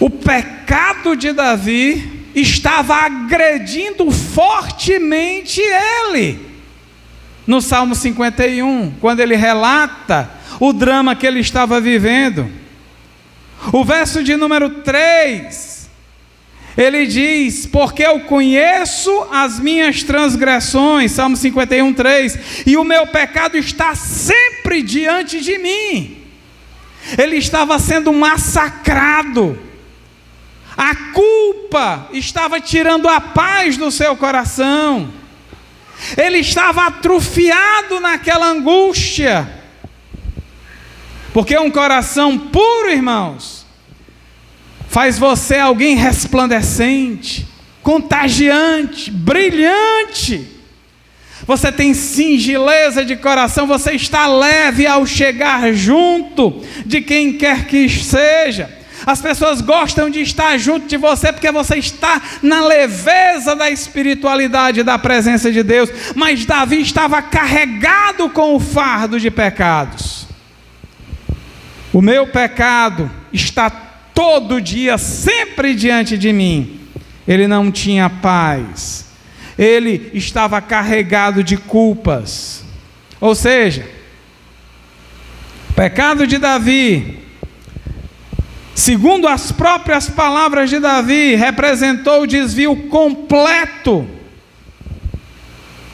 o pecado de Davi estava agredindo fortemente ele. No Salmo 51, quando ele relata o drama que ele estava vivendo. O verso de número 3, ele diz, porque eu conheço as minhas transgressões, Salmo 51, 3, e o meu pecado está sempre diante de mim. Ele estava sendo massacrado. A culpa estava tirando a paz do seu coração. Ele estava atrofiado naquela angústia. Porque um coração puro, irmãos, faz você alguém resplandecente, contagiante, brilhante. Você tem singeleza de coração, você está leve ao chegar junto de quem quer que seja. As pessoas gostam de estar junto de você porque você está na leveza da espiritualidade, da presença de Deus. Mas Davi estava carregado com o fardo de pecados. O meu pecado está todo dia, sempre diante de mim. Ele não tinha paz. Ele estava carregado de culpas. Ou seja, o pecado de Davi, segundo as próprias palavras de Davi, representou o desvio completo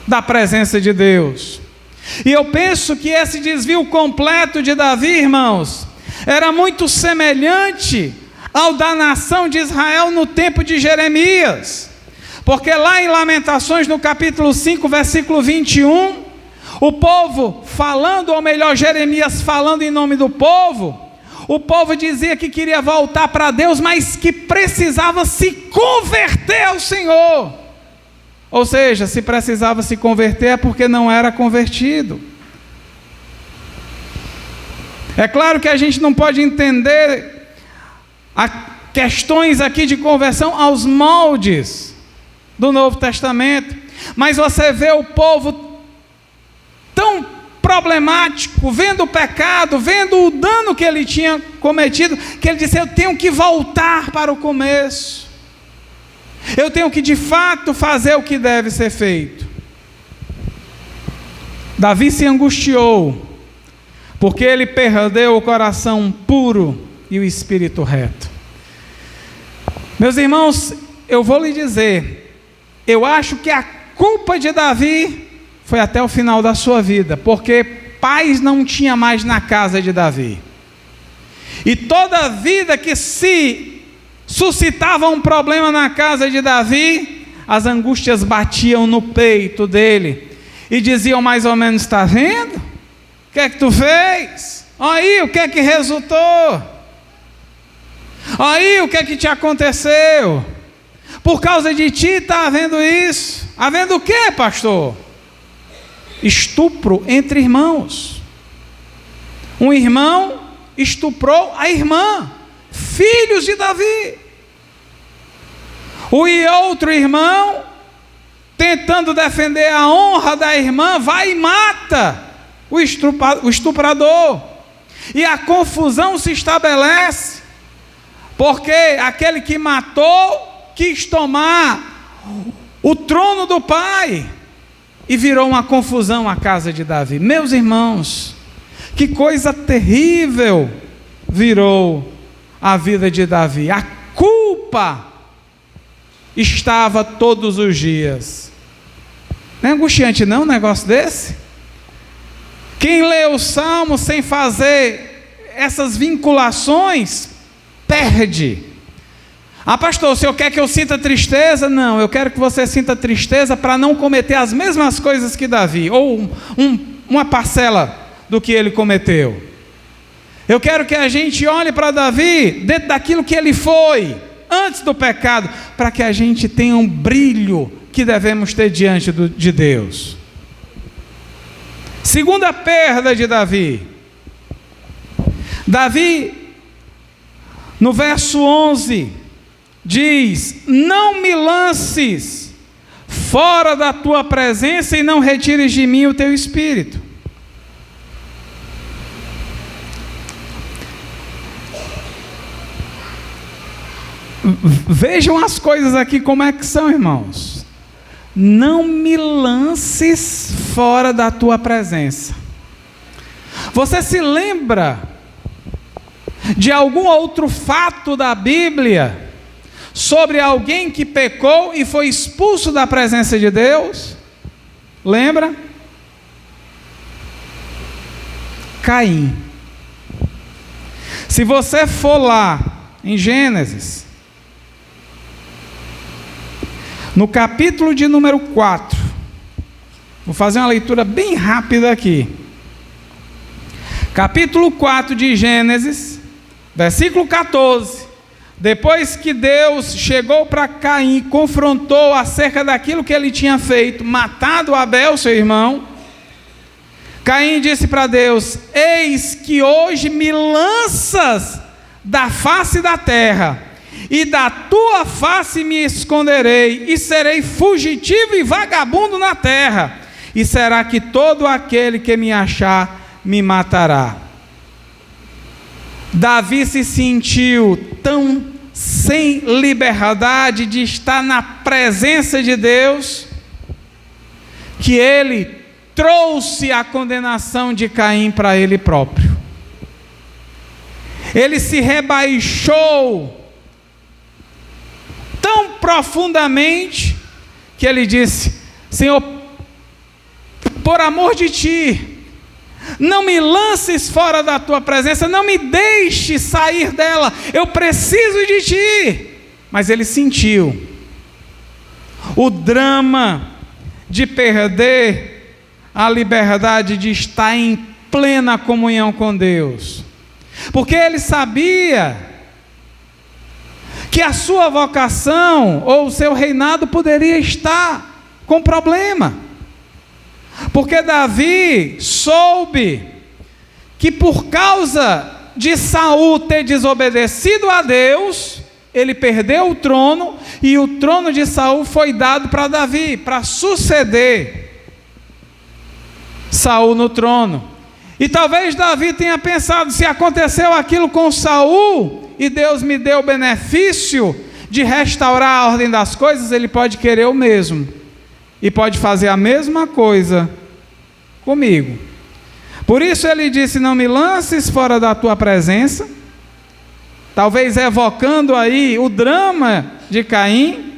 da presença de Deus. E eu penso que esse desvio completo de Davi, irmãos, era muito semelhante ao da nação de Israel no tempo de Jeremias. Porque lá em Lamentações, no capítulo 5, versículo 21, o povo falando, ou melhor, Jeremias falando em nome do povo, o povo dizia que queria voltar para Deus, mas que precisava se converter ao Senhor. Ou seja, se precisava se converter é porque não era convertido. É claro que a gente não pode entender questões aqui de conversão aos moldes do Novo Testamento, mas você vê o povo tão problemático, vendo o pecado, vendo o dano que ele tinha cometido, que ele disse: eu tenho que voltar para o começo, eu tenho que de fato fazer o que deve ser feito. Davi se angustiou, porque ele perdeu o coração puro e o espírito reto. Meus irmãos, eu vou lhe dizer, eu acho que a culpa de Davi foi até o final da sua vida, porque paz não tinha mais na casa de Davi. E toda vida que se suscitava um problema na casa de Davi, as angústias batiam no peito dele e diziam mais ou menos: está vendo? O que é que tu fez? Aí, o que é que resultou? Aí, o que é que te aconteceu? Por causa de ti está havendo isso. Havendo o quê, pastor? Estupro entre irmãos. Um irmão estuprou a irmã, filhos de Davi. O outro irmão, tentando defender a honra da irmã, vai e mata o estuprador. E a confusão se estabelece, porque aquele que matou quis tomar o trono do pai, e virou uma confusão a casa de Davi. Meus irmãos, que coisa terrível virou a vida de Davi. A culpa estava todos os dias. Não é angustiante não um negócio desse? Quem lê o Salmo sem fazer essas vinculações, perde. Ah, pastor, o senhor quer que eu sinta tristeza? Não, eu quero que você sinta tristeza para não cometer as mesmas coisas que Davi, ou uma parcela do que ele cometeu. Eu quero que a gente olhe para Davi dentro daquilo que ele foi antes do pecado, para que a gente tenha um brilho que devemos ter diante de Deus. Segunda perda de Davi. Davi, no verso 11, diz: não me lances fora da tua presença e não retires de mim o teu espírito. Vejam as coisas aqui como é que são, irmãos. Não me lances fora da tua presença. Você se lembra de algum outro fato da Bíblia sobre alguém que pecou e foi expulso da presença de Deus? Lembra? Caim. Se você for lá em Gênesis, no capítulo de número 4, vou fazer uma leitura bem rápida aqui. Capítulo 4 de Gênesis, versículo 14. Depois que Deus chegou para Caim, confrontou acerca daquilo que ele tinha feito, matado Abel, seu irmão, Caim disse para Deus: eis que hoje me lanças da face da terra, e da tua face me esconderei, e serei fugitivo e vagabundo na terra, e será que todo aquele que me achar me matará. Davi se sentiu tão sem liberdade de estar na presença de Deus, que ele trouxe a condenação de Caim para ele próprio. Ele se rebaixou tão profundamente que ele disse: Senhor, por amor de ti, não me lances fora da tua presença, não me deixe sair dela, eu preciso de ti. Mas ele sentiu o drama de perder a liberdade de estar em plena comunhão com Deus, porque ele sabia que a sua vocação ou o seu reinado poderia estar com problema. Porque Davi soube que por causa de Saul ter desobedecido a Deus, ele perdeu o trono, e o trono de Saul foi dado para Davi, para suceder Saul no trono. E talvez Davi tenha pensado: se aconteceu aquilo com Saul e Deus me deu o benefício de restaurar a ordem das coisas, ele pode querer o mesmo e pode fazer a mesma coisa comigo. Por isso ele disse: não me lances fora da tua presença, talvez evocando aí o drama de Caim,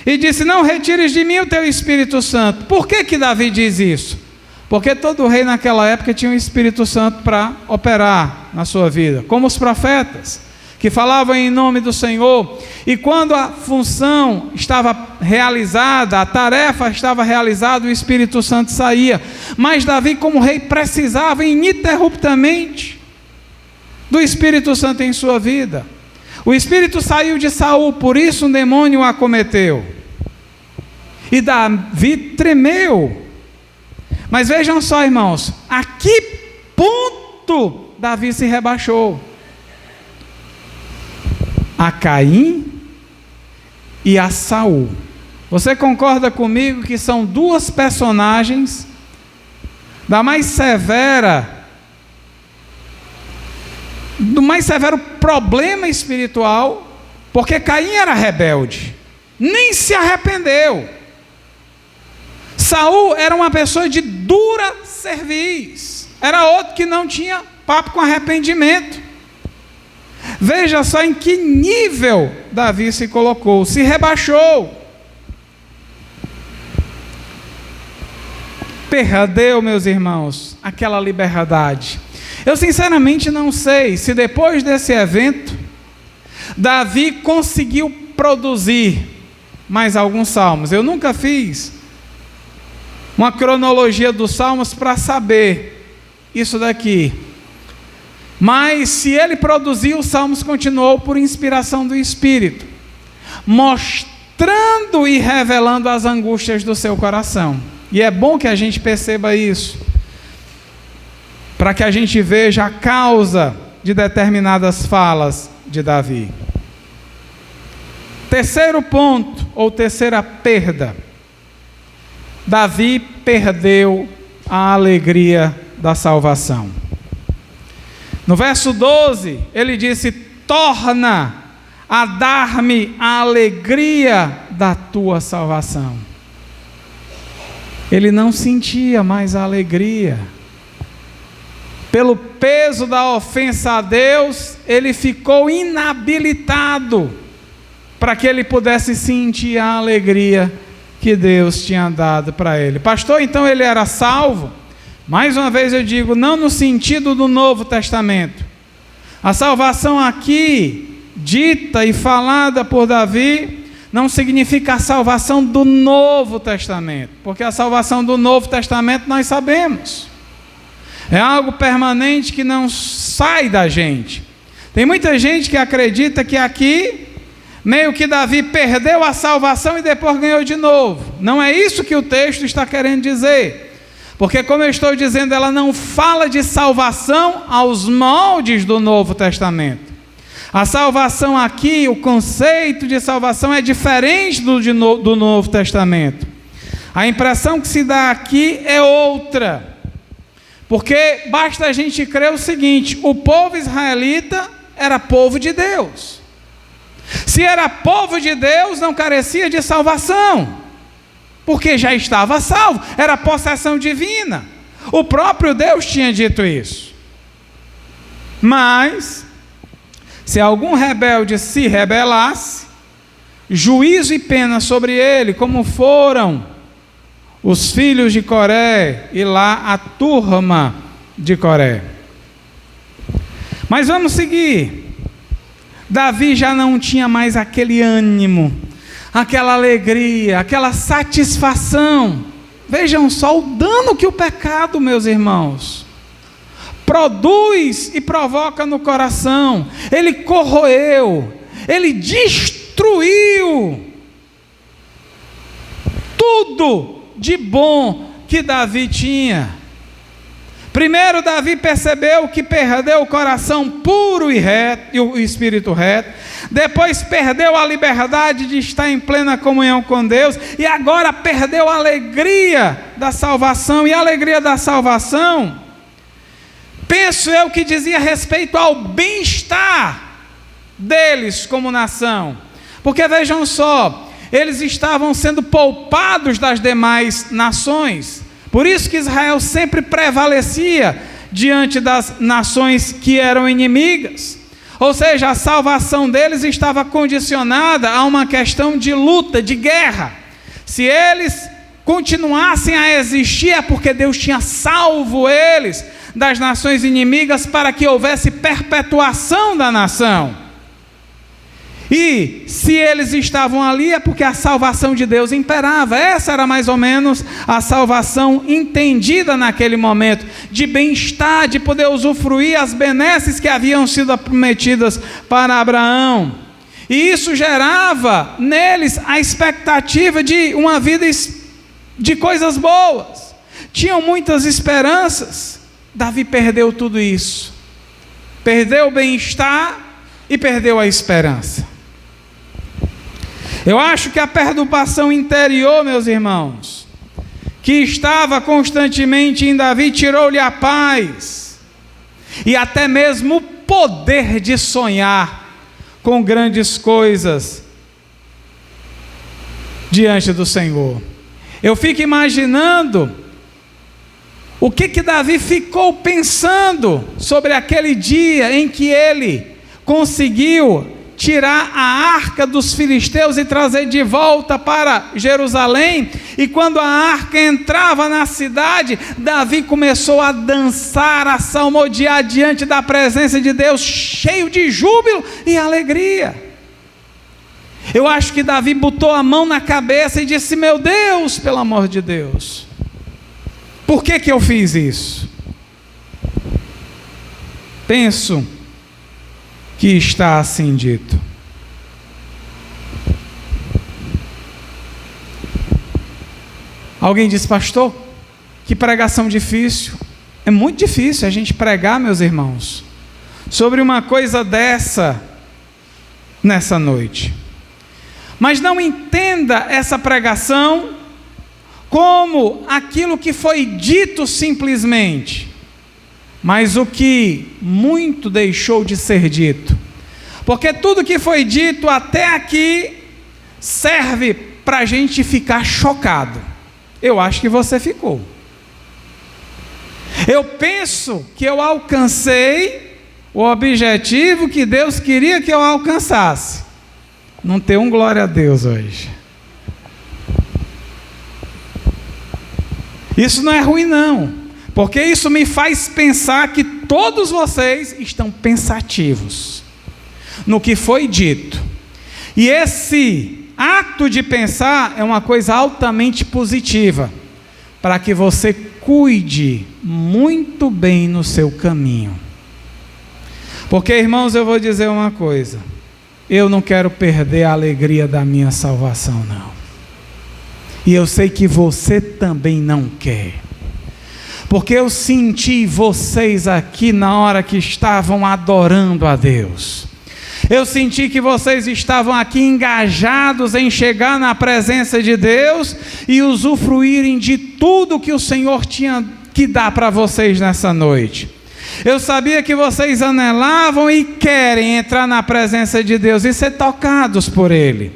e disse: não retires de mim o teu Espírito Santo. Por que Davi diz isso? Porque todo rei naquela época tinha o Espírito Santo para operar na sua vida, como os profetas, que falavam em nome do Senhor, e quando a função estava realizada, a tarefa estava realizada, o Espírito Santo saía. Mas Davi, como rei, precisava ininterruptamente do Espírito Santo em sua vida. O Espírito saiu de Saul, por isso um demônio o acometeu, e Davi tremeu. Mas vejam só, irmãos, a que ponto Davi se rebaixou? A Caim e a Saul. Você concorda comigo que são duas personagens do mais severo problema espiritual? Porque Caim era rebelde, nem se arrependeu. Saul era uma pessoa de dura cerviz, era outro que não tinha papo com arrependimento. Veja só em que nível Davi se colocou, se rebaixou. Perdeu, meus irmãos, aquela liberdade. Eu sinceramente não sei se depois desse evento, Davi conseguiu produzir mais alguns salmos. Eu nunca fiz uma cronologia dos salmos para saber isso daqui. Mas se ele produziu, os salmos continuou por inspiração do Espírito, mostrando e revelando as angústias do seu coração. E é bom que a gente perceba isso, para que a gente veja a causa de determinadas falas de Davi. Terceiro ponto, ou terceira perda: Davi perdeu a alegria da salvação. No verso 12, ele disse: torna a dar-me a alegria da tua salvação. Ele não sentia mais a alegria. Pelo peso da ofensa a Deus, ele ficou inabilitado para que ele pudesse sentir a alegria que Deus tinha dado para ele. Pastor, então ele era salvo? Mais uma vez eu digo, não no sentido do Novo Testamento. A salvação aqui, dita e falada por Davi, não significa a salvação do Novo Testamento, porque a salvação do Novo Testamento nós sabemos, é algo permanente que não sai da gente. Tem muita gente que acredita que aqui, meio que Davi perdeu a salvação e depois ganhou de novo. Não é isso que o texto está querendo dizer. Porque, como eu estou dizendo, ela não fala de salvação aos moldes do Novo Testamento. A salvação aqui, o conceito de salvação é diferente do Novo Testamento. A impressão que se dá aqui é outra. Porque basta a gente crer o seguinte: o povo israelita era povo de Deus. Se era povo de Deus, não carecia de salvação, porque já estava salvo, era possessão divina. O próprio Deus tinha dito isso. Mas, se algum rebelde se rebelasse, juízo e pena sobre ele, como foram os filhos de Coré e lá a turma de Coré. Mas vamos seguir. Davi já não tinha mais aquele ânimo, aquela alegria, aquela satisfação. Vejam só o dano que o pecado, meus irmãos, produz e provoca no coração. Ele corroeu, ele destruiu tudo de bom que Davi tinha. Primeiro, Davi percebeu que perdeu o coração puro e reto, e o espírito reto. Depois perdeu a liberdade de estar em plena comunhão com Deus. E agora perdeu a alegria da salvação. E a alegria da salvação, penso eu, que dizia respeito ao bem-estar deles como nação. Porque vejam só, eles estavam sendo poupados das demais nações. Por isso que Israel sempre prevalecia diante das nações que eram inimigas. Ou seja, a salvação deles estava condicionada a uma questão de luta, de guerra. Se eles continuassem a existir, é porque Deus tinha salvo eles das nações inimigas para que houvesse perpetuação da nação. E se eles estavam ali, é porque a salvação de Deus imperava. Essa era mais ou menos a salvação entendida naquele momento, de bem-estar, de poder usufruir as benesses que haviam sido prometidas para Abraão. E isso gerava neles a expectativa de uma vida de coisas boas. Tinham muitas esperanças. Davi perdeu tudo isso. Perdeu o bem-estar e perdeu a esperança. Eu acho que a perturbação interior, meus irmãos, que estava constantemente em Davi, tirou-lhe a paz e até mesmo o poder de sonhar com grandes coisas diante do Senhor. Eu fico imaginando o que Davi ficou pensando sobre aquele dia em que ele conseguiu tirar a arca dos filisteus e trazer de volta para Jerusalém. E quando a arca entrava na cidade, Davi começou a dançar, a salmodiar diante da presença de Deus, cheio de júbilo e alegria. Eu acho que Davi botou a mão na cabeça e disse: meu Deus, pelo amor de Deus, por que eu fiz isso? Penso que está assim dito. Alguém diz: pastor, que pregação difícil. É muito difícil a gente pregar, meus irmãos, sobre uma coisa dessa nessa noite. Mas não entenda essa pregação como aquilo que foi dito simplesmente, mas o que muito deixou de ser dito. Porque tudo que foi dito até aqui serve para a gente ficar chocado. Eu acho que você ficou. Eu penso que eu alcancei o objetivo que Deus queria que eu alcançasse. Não tem um glória a Deus hoje. Isso não é ruim não, porque isso me faz pensar que todos vocês estão pensativos no que foi dito. E esse ato de pensar é uma coisa altamente positiva, para que você cuide muito bem no seu caminho. Porque, irmãos, eu vou dizer uma coisa: eu não quero perder a alegria da minha salvação, não. E eu sei que você também não quer. Porque eu senti vocês aqui na hora que estavam adorando a Deus. Eu senti que vocês estavam aqui engajados em chegar na presença de Deus e usufruírem de tudo que o Senhor tinha que dar para vocês nessa noite. Eu sabia que vocês anelavam e querem entrar na presença de Deus e ser tocados por Ele,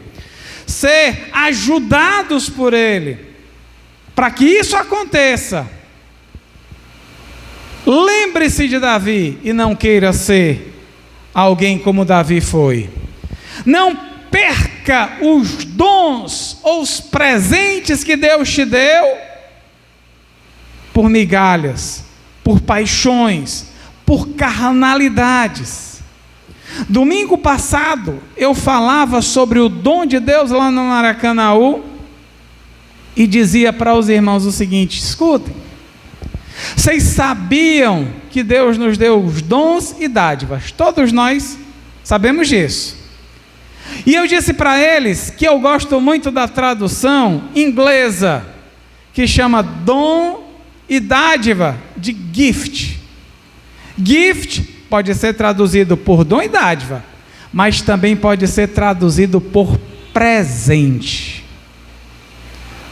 ser ajudados por Ele. Para que isso aconteça, lembre-se de Davi e não queira ser alguém como Davi foi. Não perca os dons ou os presentes que Deus te deu por migalhas, por paixões, por carnalidades. Domingo passado eu falava sobre o dom de Deus lá no Maracanaú e dizia para os irmãos o seguinte: escutem, vocês sabiam que Deus nos deu os dons e dádivas? Todos nós sabemos disso. E eu disse para eles que eu gosto muito da tradução inglesa, que chama Dom e dádiva de gift. Gift pode ser traduzido por dom e dádiva, mas também pode ser traduzido por presente.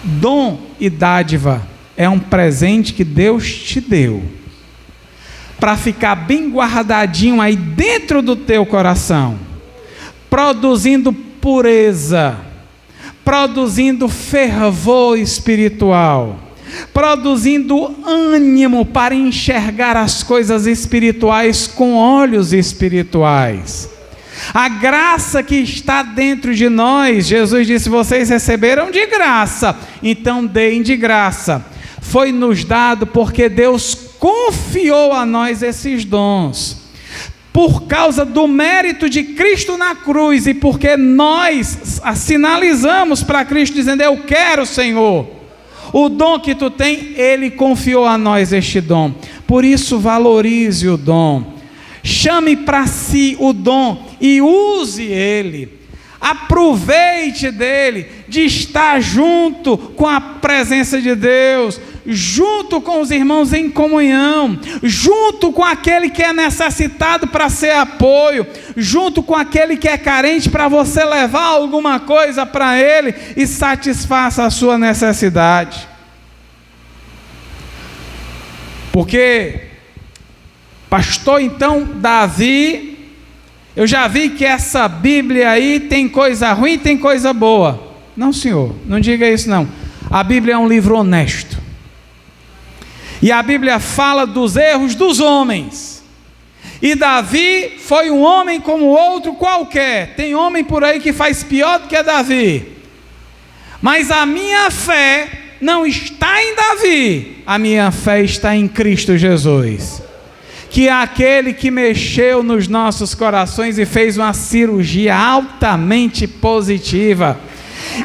Dom e dádiva é um presente que Deus te deu, para ficar bem guardadinho aí dentro do teu coração, produzindo pureza, produzindo fervor espiritual, produzindo ânimo para enxergar as coisas espirituais com olhos espirituais. A graça que está dentro de nós, Jesus disse: vocês receberam de graça, então deem de graça. Foi nos dado porque Deus confiou a nós esses dons, por causa do mérito de Cristo na cruz, e porque nós sinalizamos para Cristo dizendo: eu quero, Senhor, o dom que tu tem. Ele confiou a nós este dom. Por isso valorize o dom, chame para si o dom e use ele. Aproveite dele, de estar junto com a presença de Deus, junto com os irmãos em comunhão, junto com aquele que é necessitado para ser apoio, junto com aquele que é carente para você levar alguma coisa para ele e satisfaça a sua necessidade. Porque, pastor, então, Davi, eu já vi que essa Bíblia aí tem coisa ruim e tem coisa boa. Não, senhor, não diga isso não. A Bíblia é um livro honesto. E a Bíblia fala dos erros dos homens. E Davi foi um homem como outro qualquer. Tem homem por aí que faz pior do que Davi. Mas a minha fé não está em Davi. A minha fé está em Cristo Jesus, que é aquele que mexeu nos nossos corações e fez uma cirurgia altamente positiva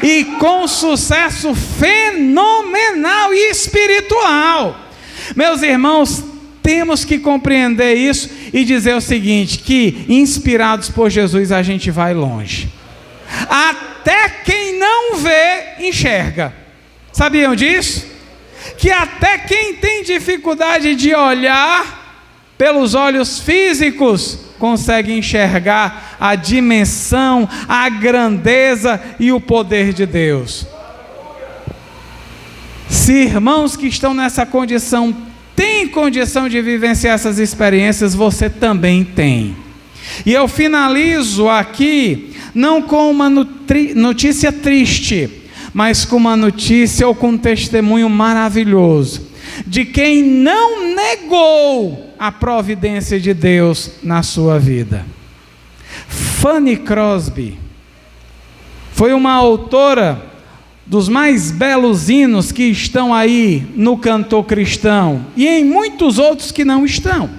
e com sucesso fenomenal e espiritual. Meus irmãos, temos que compreender isso e dizer o seguinte, que inspirados por Jesus a gente vai longe. Até quem não vê, enxerga. Sabiam disso? Que até quem tem dificuldade de olhar pelos olhos físicos, consegue enxergar a dimensão, a grandeza e o poder de Deus. Se irmãos que estão nessa condição têm condição de vivenciar essas experiências, você também tem. E eu finalizo aqui, não com uma notícia triste, mas com uma notícia ou com um testemunho maravilhoso, de quem não negou a providência de Deus na sua vida. Fanny Crosby foi uma autora dos mais belos hinos que estão aí no cantor cristão e em muitos outros que não estão.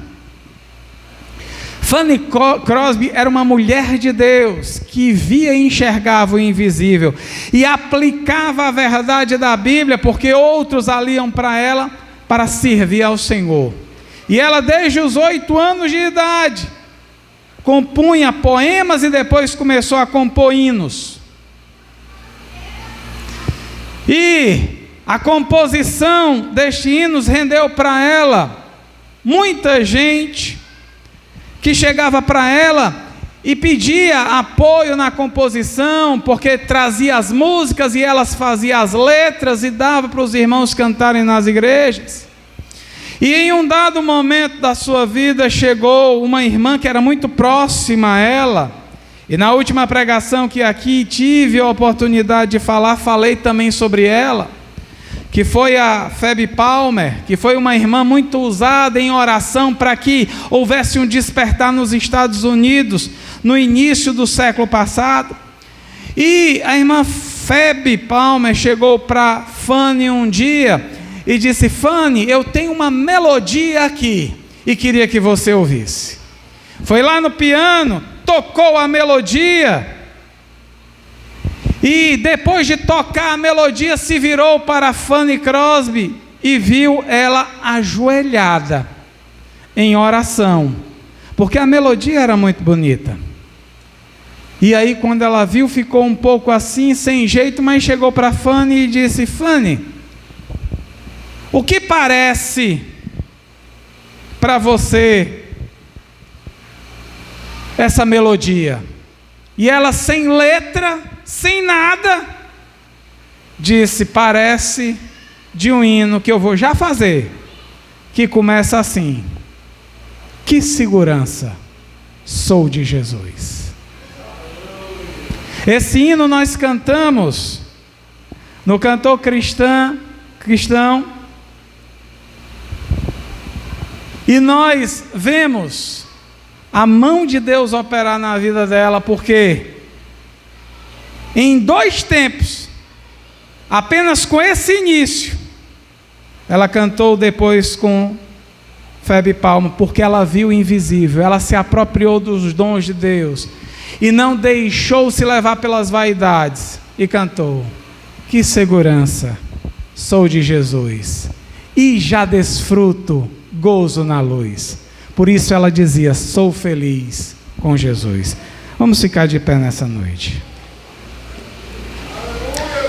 Fanny Crosby era uma mulher de Deus que via e enxergava o invisível e aplicava a verdade da Bíblia, porque outros a liam para ela para servir ao Senhor. E ela, desde os 8 anos de idade, compunha poemas e depois começou a compor hinos. E a composição deste hinos rendeu para ela muita gente que chegava para ela e pedia apoio na composição, porque trazia as músicas e elas faziam as letras e dava para os irmãos cantarem nas igrejas. E em um dado momento da sua vida chegou uma irmã que era muito próxima a ela, e na última pregação que aqui tive a oportunidade de falar, falei também sobre ela, que foi a Phoebe Palmer, que foi uma irmã muito usada em oração para que houvesse um despertar nos Estados Unidos, no início do século passado. E a irmã Phoebe Palmer chegou para Fanny um dia e disse: Fanny, eu tenho uma melodia aqui e queria que você ouvisse. Foi lá no piano, tocou a melodia, e depois de tocar a melodia, se virou para Fanny Crosby e viu ela ajoelhada em oração, porque a melodia era muito bonita. E aí, quando ela viu, ficou um pouco assim, sem jeito, mas chegou para Fanny e disse: Fanny, O que parece para você essa melodia? E ela, sem letra, sem nada, disse: parece de um hino que eu vou já fazer, que começa assim: que segurança sou de Jesus. Esse hino nós cantamos no Cantor Cristão, e nós vemos a mão de Deus operar na vida dela, porque em 2 tempos, apenas com esse início, ela cantou depois com febre e palma, porque ela viu o invisível, ela se apropriou dos dons de Deus, e não deixou se levar pelas vaidades, e cantou: que segurança sou de Jesus, e já desfruto gozo na luz. Por isso ela dizia: sou feliz com Jesus. Vamos ficar de pé nessa noite.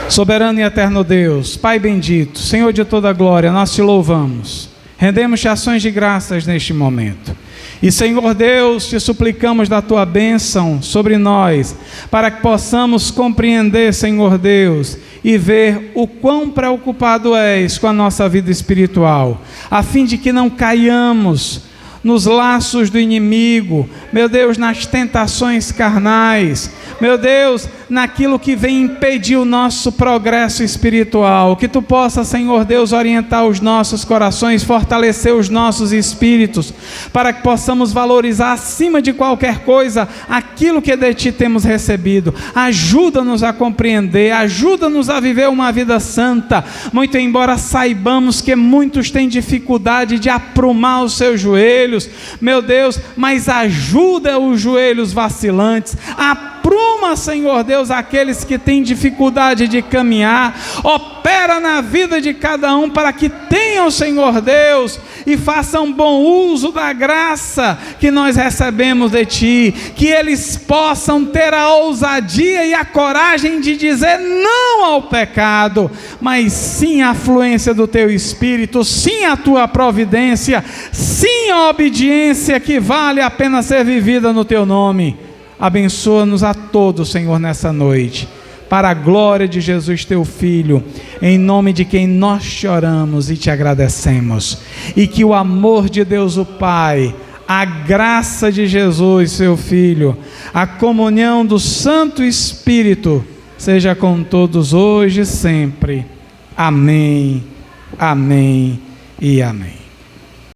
Soberano e eterno Deus, Pai bendito, Senhor de toda glória, nós te louvamos, rendemos-te ações de graças neste momento. E, Senhor Deus, te suplicamos da tua bênção sobre nós, para que possamos compreender, Senhor Deus, e ver o quão preocupado és com a nossa vida espiritual, a fim de que não caiamos nos laços do inimigo, meu Deus, nas tentações carnais, meu Deus, naquilo que vem impedir o nosso progresso espiritual. Que tu possa, Senhor Deus, orientar os nossos corações, fortalecer os nossos espíritos, para que possamos valorizar acima de qualquer coisa aquilo que de ti temos recebido. Ajuda-nos a compreender, ajuda-nos a viver uma vida santa, muito embora saibamos que muitos têm dificuldade de aprumar os seus joelhos, meu Deus, mas ajuda os joelhos vacilantes, apruma, Senhor Deus, aqueles que têm dificuldade de caminhar, opera na vida de cada um, para que tenham, Senhor Deus, e façam bom uso da graça que nós recebemos de Ti, que eles possam ter a ousadia e a coragem de dizer não ao pecado, mas sim à fluência do Teu Espírito, sim à Tua providência, sim à obediência que vale a pena ser vivida no Teu nome. Abençoa-nos a todos, Senhor, nessa noite, para a glória de Jesus, Teu Filho, em nome de quem nós te oramos e te agradecemos. E que o amor de Deus o Pai, a graça de Jesus, Seu Filho, a comunhão do Santo Espírito, seja com todos hoje e sempre. Amém, amém e amém.